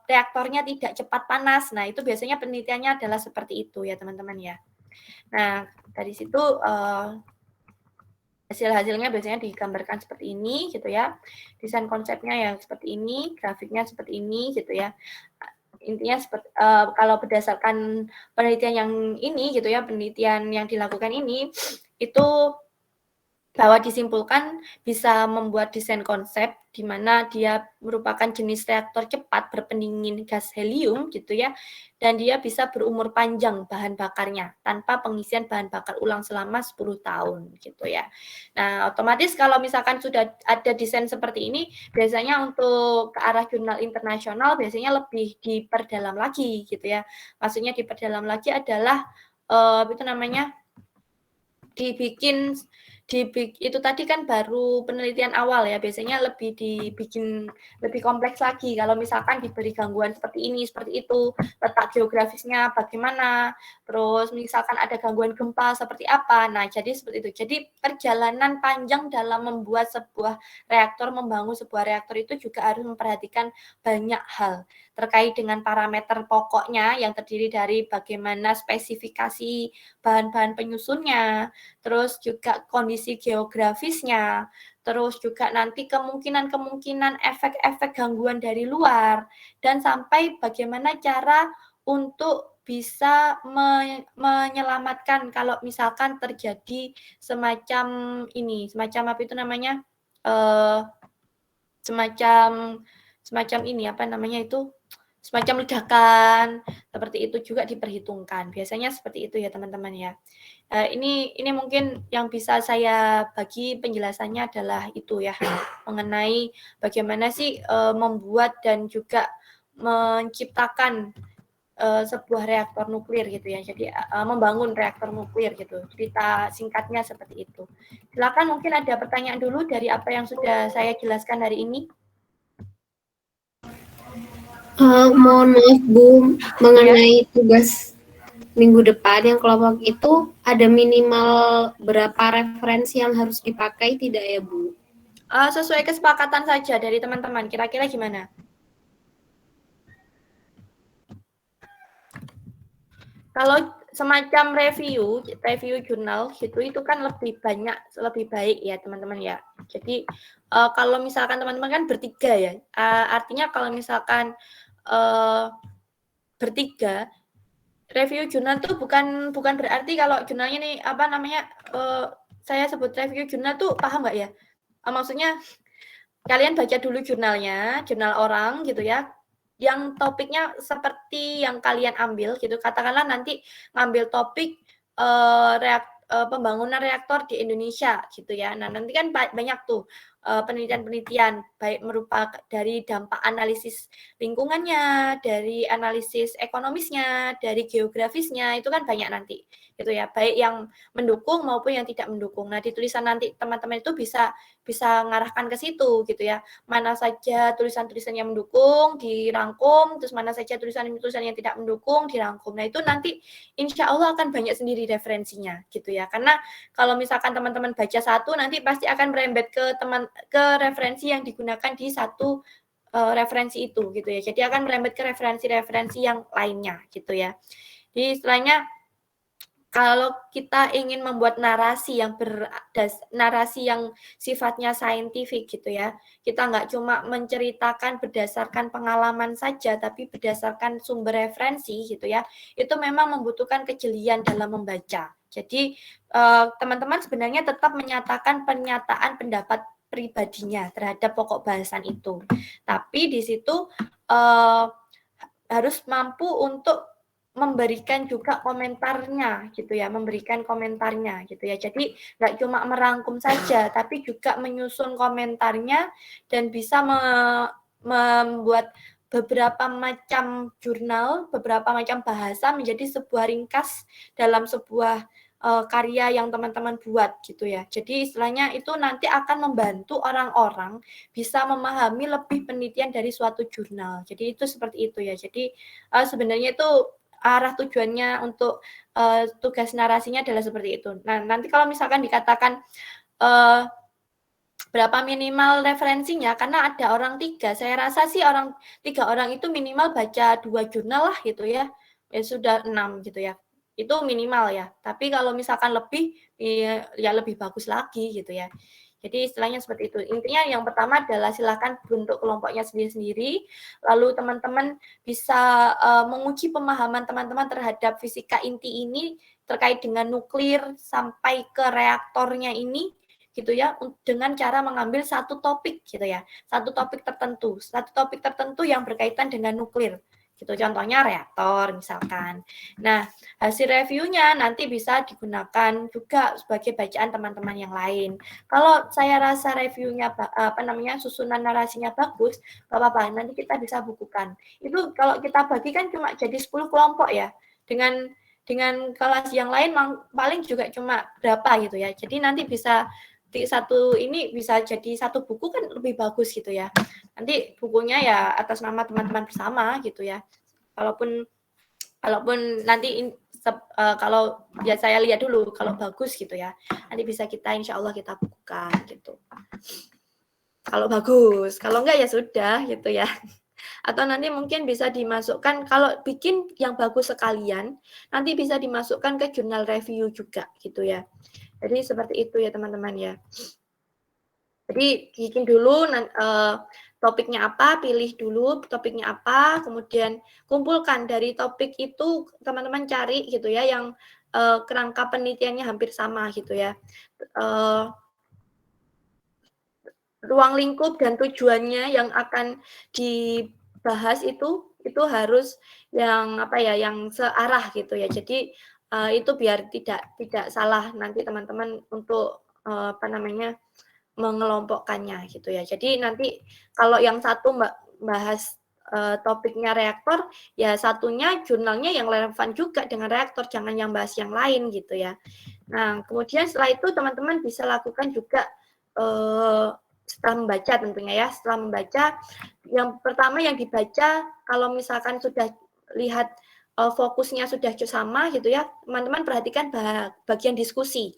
reaktornya tidak cepat panas. Nah, itu biasanya penelitiannya adalah seperti itu ya, teman-teman ya. Nah, dari situ hasil-hasilnya biasanya digambarkan seperti ini gitu ya. Desain konsepnya yang seperti ini, grafiknya seperti ini gitu ya. Intinya seperti kalau berdasarkan penelitian yang ini gitu ya, penelitian yang dilakukan ini itu bahwa disimpulkan bisa membuat desain konsep di mana dia merupakan jenis reaktor cepat berpendingin gas helium gitu ya, dan dia bisa berumur panjang bahan bakarnya tanpa pengisian bahan bakar ulang selama 10 tahun gitu ya. Nah, otomatis kalau misalkan sudah ada desain seperti ini, biasanya untuk ke arah jurnal internasional biasanya lebih diperdalam lagi gitu ya. Maksudnya diperdalam lagi adalah itu namanya dibikin itu tadi kan baru penelitian awal ya, biasanya lebih dibikin lebih kompleks lagi. Kalau misalkan diberi gangguan seperti ini, seperti itu, letak geografisnya bagaimana, terus misalkan ada gangguan gempa seperti apa. Nah, jadi seperti itu. Jadi perjalanan panjang dalam membuat sebuah reaktor, membangun sebuah reaktor itu juga harus memperhatikan banyak hal terkait dengan parameter pokoknya yang terdiri dari bagaimana spesifikasi bahan-bahan penyusunnya, terus juga kondisi geografisnya, terus juga nanti kemungkinan efek-efek gangguan dari luar, dan sampai bagaimana cara untuk bisa menyelamatkan kalau misalkan terjadi semacam ini, semacam apa itu namanya, semacam ini, apa namanya itu, semacam ledakan, seperti itu juga diperhitungkan. Biasanya seperti itu ya, teman-teman ya. Ini mungkin yang bisa saya bagi penjelasannya adalah itu ya, mengenai bagaimana sih membuat dan juga menciptakan sebuah reaktor nuklir gitu ya. Jadi membangun reaktor nuklir gitu. Cerita singkatnya seperti itu. Silakan, mungkin ada pertanyaan dulu dari apa yang sudah saya jelaskan hari ini. Mohon maaf Bu, mengenai tugas minggu depan yang kelompok itu ada minimal berapa referensi yang harus dipakai tidak ya Bu? Sesuai kesepakatan saja dari teman-teman, kira-kira gimana? Kalau semacam review jurnal gitu, itu kan lebih baik ya teman-teman ya. Jadi kalau misalkan teman-teman kan bertiga ya, artinya kalau misalkan bertiga, review jurnal tuh bukan berarti kalau jurnalnya nih apa namanya, saya sebut review jurnal tuh paham nggak ya? Maksudnya kalian baca dulu jurnalnya, jurnal orang gitu ya. yang topiknya seperti yang kalian ambil gitu. Katakanlah nanti ngambil topik pembangunan reaktor di Indonesia gitu ya. Nah, nanti kan banyak tuh penelitian-penelitian baik merupakan dari dampak analisis lingkungannya, dari analisis ekonomisnya, dari geografisnya, itu kan banyak nanti gitu ya. Baik yang mendukung maupun yang tidak mendukung. Nah, di tulisan nanti teman-teman itu bisa ngarahkan ke situ gitu ya. Mana saja tulisan-tulisan yang mendukung dirangkum, terus mana saja tulisan-tulisan yang tidak mendukung dirangkum. Nah, itu nanti insya Allah akan banyak sendiri referensinya gitu ya. Karena kalau misalkan teman-teman baca satu, nanti pasti akan merembet ke referensi yang digunakan di satu referensi itu gitu ya. Jadi akan merembet ke referensi-referensi yang lainnya gitu ya. Jadi istilahnya kalau kita ingin membuat narasi yang sifatnya saintifik gitu ya, kita nggak cuma menceritakan berdasarkan pengalaman saja, tapi berdasarkan sumber referensi gitu ya, itu memang membutuhkan kejelian dalam membaca. Jadi teman-teman sebenarnya tetap menyatakan pernyataan pendapat pribadinya terhadap pokok bahasan itu, tapi di situ harus mampu untuk memberikan juga komentarnya gitu ya, memberikan komentarnya gitu ya. Jadi nggak cuma merangkum saja, tapi juga menyusun komentarnya dan bisa membuat beberapa macam jurnal, beberapa macam bahasa menjadi sebuah ringkas dalam sebuah karya yang teman-teman buat gitu ya. Jadi istilahnya itu nanti akan membantu orang-orang bisa memahami lebih penelitian dari suatu jurnal. Jadi itu seperti itu ya. Jadi sebenarnya itu arah tujuannya untuk tugas narasinya adalah seperti itu. Nah, nanti kalau misalkan dikatakan berapa minimal referensinya, karena ada orang 3, saya rasa sih 3 orang itu minimal baca 2 jurnal lah gitu ya, ya sudah 6 gitu ya, itu minimal ya. Tapi kalau misalkan lebih, ya lebih bagus lagi gitu ya. Jadi istilahnya seperti itu. Intinya yang pertama adalah silakan bentuk kelompoknya sendiri-sendiri, lalu teman-teman bisa menguji pemahaman teman-teman terhadap fisika inti ini terkait dengan nuklir sampai ke reaktornya ini gitu ya, dengan cara mengambil satu topik gitu ya, satu topik tertentu yang berkaitan dengan nuklir gitu, contohnya reaktor misalkan. Nah, hasil reviewnya nanti bisa digunakan juga sebagai bacaan teman-teman yang lain. Kalau saya rasa reviewnya susunan narasinya bagus, gak apa-apa, nanti kita bisa bukukan. Itu kalau kita bagikan cuma jadi 10 kelompok ya, dengan kelas yang lain paling juga cuma berapa gitu ya. Jadi nanti bisa satu ini bisa jadi satu buku kan lebih bagus gitu ya. Nanti bukunya ya atas nama teman-teman bersama gitu ya. Kalaupun nanti kalau ya saya lihat dulu kalau bagus gitu ya. Nanti bisa insya Allah kita bukukan gitu. Kalau bagus, kalau enggak ya sudah gitu ya. Atau nanti mungkin bisa dimasukkan, kalau bikin yang bagus sekalian, nanti bisa dimasukkan ke jurnal review juga gitu ya. Jadi seperti itu ya teman-teman ya. Jadi bikin dulu topiknya apa, pilih dulu topiknya apa, kemudian kumpulkan dari topik itu teman-teman cari gitu ya yang kerangka penelitiannya hampir sama gitu ya. Ruang lingkup dan tujuannya yang akan dibahas itu harus yang yang searah gitu ya. Jadi itu biar tidak salah nanti teman-teman untuk mengelompokkannya gitu ya. Jadi nanti kalau yang satu bahas topiknya reaktor, ya satunya jurnalnya yang relevan juga dengan reaktor, jangan yang bahas yang lain gitu ya. Nah, kemudian setelah itu teman-teman bisa lakukan juga setelah membaca tentunya ya, setelah membaca yang pertama yang dibaca kalau misalkan sudah lihat fokusnya sudah sama gitu ya, teman-teman perhatikan bagian diskusi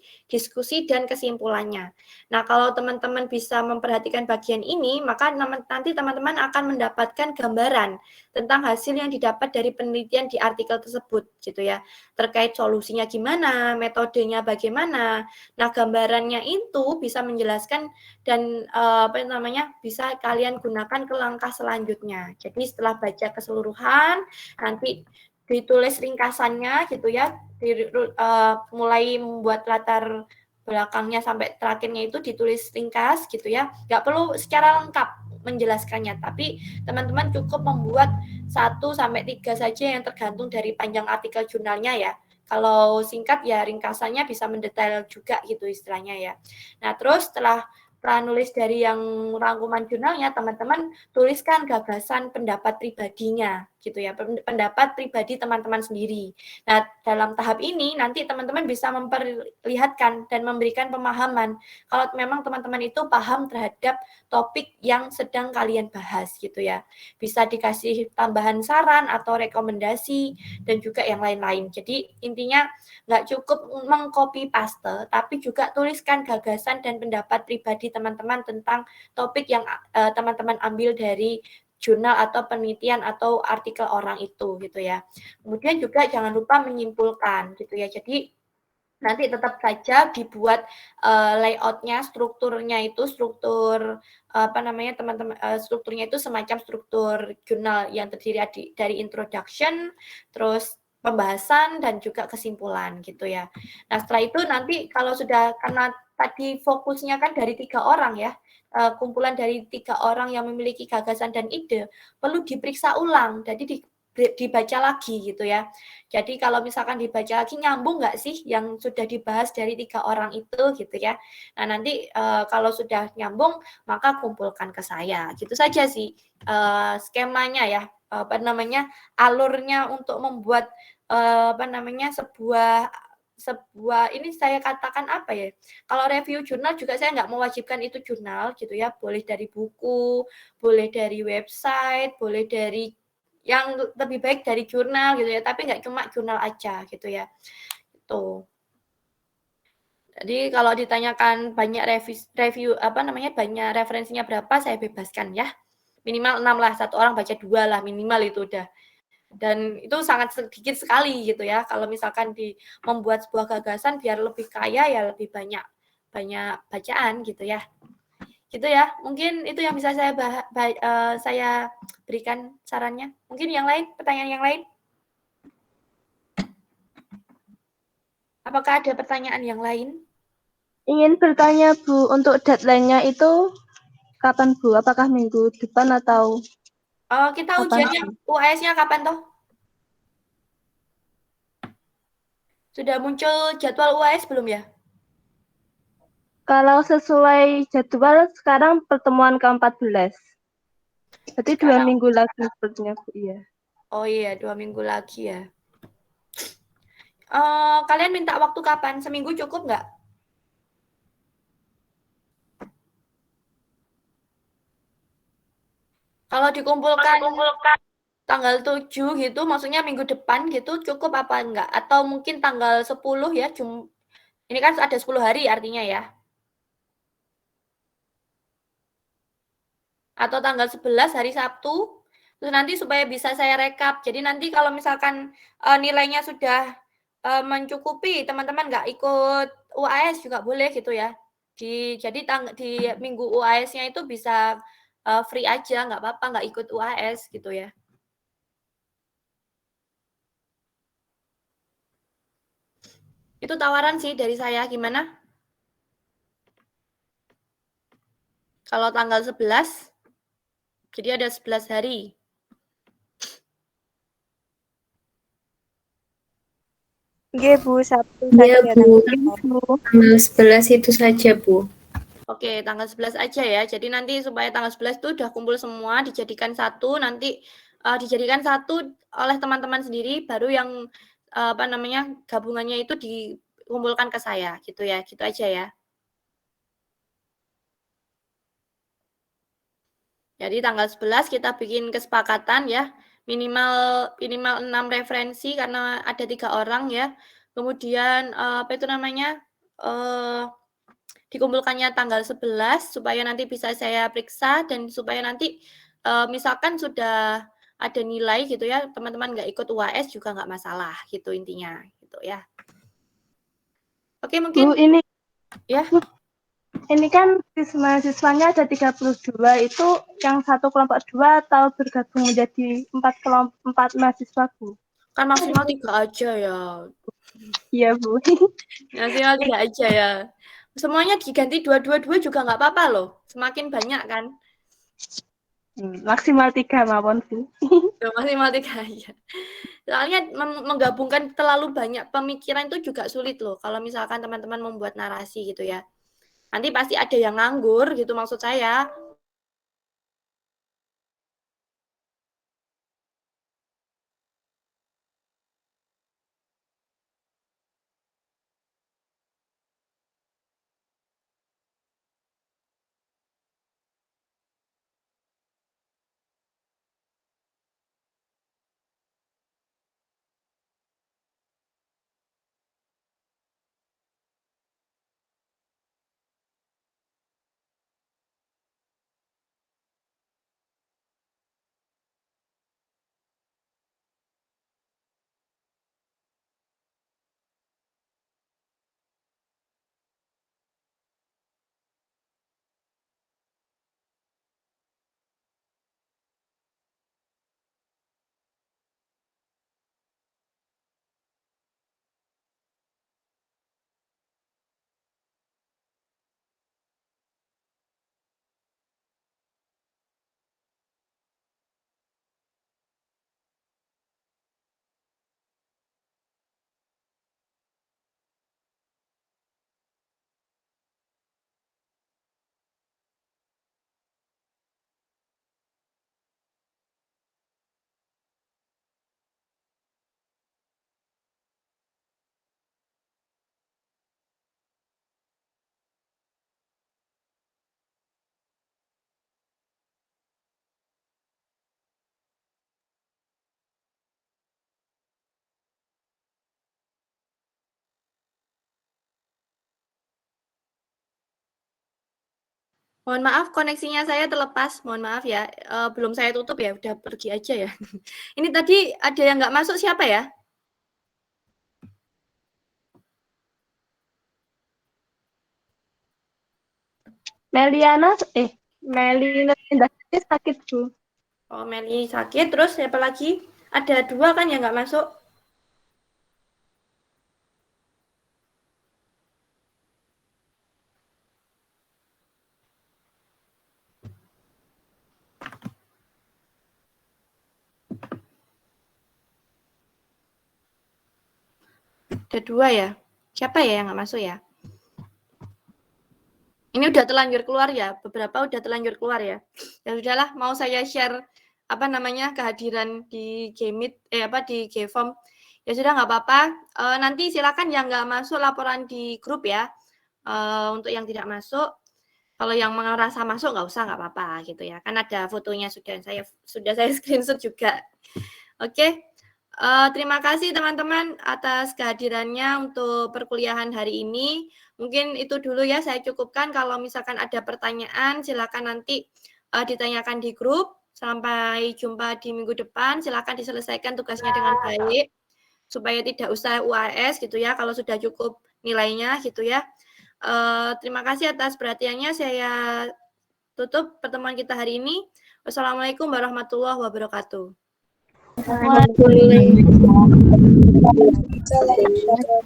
dan kesimpulannya. Nah, kalau teman-teman bisa memperhatikan bagian ini, maka nanti teman-teman akan mendapatkan gambaran tentang hasil yang didapat dari penelitian di artikel tersebut gitu ya. Terkait solusinya gimana, metodenya bagaimana. Nah, gambarannya itu bisa menjelaskan dan bisa kalian gunakan ke langkah selanjutnya. Jadi setelah baca keseluruhan, nanti ditulis ringkasannya gitu ya, mulai membuat latar belakangnya sampai terakhirnya itu ditulis ringkas gitu ya, nggak perlu secara lengkap, menjelaskannya, tapi teman-teman cukup membuat 1-3 saja yang tergantung dari panjang artikel jurnalnya ya. Kalau singkat ya ringkasannya bisa mendetail juga gitu istilahnya ya. Nah, terus setelah nulis dari yang rangkuman jurnalnya, teman-teman tuliskan gagasan pendapat pribadinya gitu ya, pendapat pribadi teman-teman sendiri. Nah, dalam tahap ini nanti teman-teman bisa memperlihatkan dan memberikan pemahaman kalau memang teman-teman itu paham terhadap topik yang sedang kalian bahas gitu ya. Bisa dikasih tambahan saran atau rekomendasi dan juga yang lain-lain. Jadi intinya nggak cukup mengcopy paste, tapi juga tuliskan gagasan dan pendapat pribadi teman-teman tentang topik yang teman-teman ambil dari jurnal atau penelitian atau artikel orang itu gitu ya. Kemudian juga jangan lupa menyimpulkan gitu ya. Jadi nanti tetap saja dibuat layoutnya, strukturnya itu strukturnya itu semacam struktur jurnal yang terdiri dari introduction, terus pembahasan dan juga kesimpulan gitu ya. Nah, setelah itu nanti kalau sudah, karena tadi fokusnya kan dari 3 orang ya, kumpulan dari 3 orang yang memiliki gagasan dan ide, perlu diperiksa ulang, jadi dibaca lagi gitu ya. Jadi kalau misalkan dibaca lagi nyambung nggak sih yang sudah dibahas dari 3 orang itu gitu ya. Nah, nanti kalau sudah nyambung maka kumpulkan ke saya. Gitu saja sih skemanya ya, alurnya untuk membuat sebuah ini saya katakan apa ya, kalau review jurnal juga saya nggak mewajibkan itu jurnal gitu ya, boleh dari buku, boleh dari website, boleh dari yang lebih baik dari jurnal gitu ya, tapi nggak cuma jurnal aja gitu ya. Itu. Jadi kalau ditanyakan banyak review banyak referensinya berapa, saya bebaskan ya. Minimal 6 lah, satu orang baca 2 lah minimal itu udah. Dan itu sangat sedikit sekali gitu ya. Kalau misalkan membuat sebuah gagasan biar lebih kaya ya lebih banyak bacaan gitu ya. Gitu ya. Mungkin itu yang bisa saya berikan sarannya. Mungkin yang lain, pertanyaan yang lain? Apakah ada pertanyaan yang lain? Ingin bertanya Bu, untuk deadline-nya itu kapan Bu? Apakah minggu depan atau kita ujiannya UAS-nya kapan toh? Sudah muncul jadwal UAS belum ya? Kalau sesuai jadwal sekarang pertemuan ke-14. Berarti 2 minggu lagi sepertinya Bu, iya. Oh iya, 2 minggu lagi ya. Kalian minta waktu kapan? Seminggu cukup nggak? Kalau dikumpulkan tanggal 7 gitu, maksudnya minggu depan gitu, cukup apa enggak? Atau mungkin tanggal 10 ya, ini kan ada 10 hari artinya ya. Atau tanggal 11 hari Sabtu, terus nanti supaya bisa saya rekap. Jadi nanti kalau misalkan nilainya sudah mencukupi, teman-teman nggak ikut UAS juga boleh gitu ya. Jadi di minggu UAS-nya itu bisa free aja, nggak apa-apa, nggak ikut UAS gitu ya. Itu tawaran sih dari saya, gimana? Kalau tanggal 11, jadi ada 11 hari. Iya Bu, Sabtu Iya saja. Bu, tanggal 11 itu saja Bu. Oke, tanggal 11 aja ya. Jadi nanti supaya tanggal 11 itu udah kumpul semua, dijadikan satu, nanti dijadikan satu oleh teman-teman sendiri, baru yang gabungannya itu dikumpulkan ke saya gitu ya. Gitu aja ya. Jadi tanggal 11 kita bikin kesepakatan ya, minimal 6 referensi karena ada 3 orang ya. Kemudian dikumpulkannya tanggal 11 supaya nanti bisa saya periksa dan supaya nanti misalkan sudah ada nilai gitu ya, teman-teman nggak ikut UAS juga nggak masalah gitu intinya gitu ya. Oke, mungkin Bu, ini ya. Ini kan siswa-siswanya ada 32, itu yang satu kelompok 2 atau bergabung menjadi 4 mahasiswa Bu? Kan maksimal 3 aja ya. Iya Bu. Maksimal 3 aja ya. Semuanya diganti 2 juga nggak apa-apa loh. Semakin banyak kan. Maksimal 3 mawon sih. Maksimal 3 ya. Soalnya menggabungkan terlalu banyak pemikiran itu juga sulit loh. Kalau misalkan teman-teman membuat narasi gitu ya. Nanti pasti ada yang nganggur gitu maksud saya. Mohon maaf koneksinya saya terlepas, mohon maaf ya. Belum saya tutup ya, udah pergi aja ya. Ini tadi ada yang nggak masuk siapa ya? Melina sakit, Bu. Oh, Meli sakit, terus siapa lagi? Ada 2 kan yang nggak masuk? Ada 2 ya? Siapa ya yang nggak masuk ya? Ini udah terlanjur keluar ya, beberapa udah terlanjur keluar ya. Ya sudahlah, mau saya share kehadiran di Gmeet, di Gform. Ya sudah nggak apa-apa. Nanti silakan yang nggak masuk laporan di grup ya. Untuk yang tidak masuk, kalau yang merasa masuk nggak usah, nggak apa-apa gitu ya. Kan ada fotonya sudah saya screenshot juga. Oke. Terima kasih teman-teman atas kehadirannya untuk perkuliahan hari ini. Mungkin itu dulu ya, saya cukupkan. Kalau misalkan ada pertanyaan, silakan nanti ditanyakan di grup. Sampai jumpa di minggu depan. Silakan diselesaikan tugasnya dengan baik, supaya tidak usah UAS gitu ya, kalau sudah cukup nilainya gitu ya. Terima kasih atas perhatiannya. Saya tutup pertemuan kita hari ini. Wassalamualaikum warahmatullahi wabarakatuh.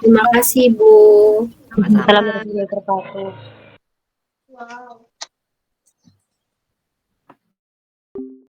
Terima kasih, Bu. Sama-sama. Assalamualaikum warahmatullahi wabarakatuh. Wow.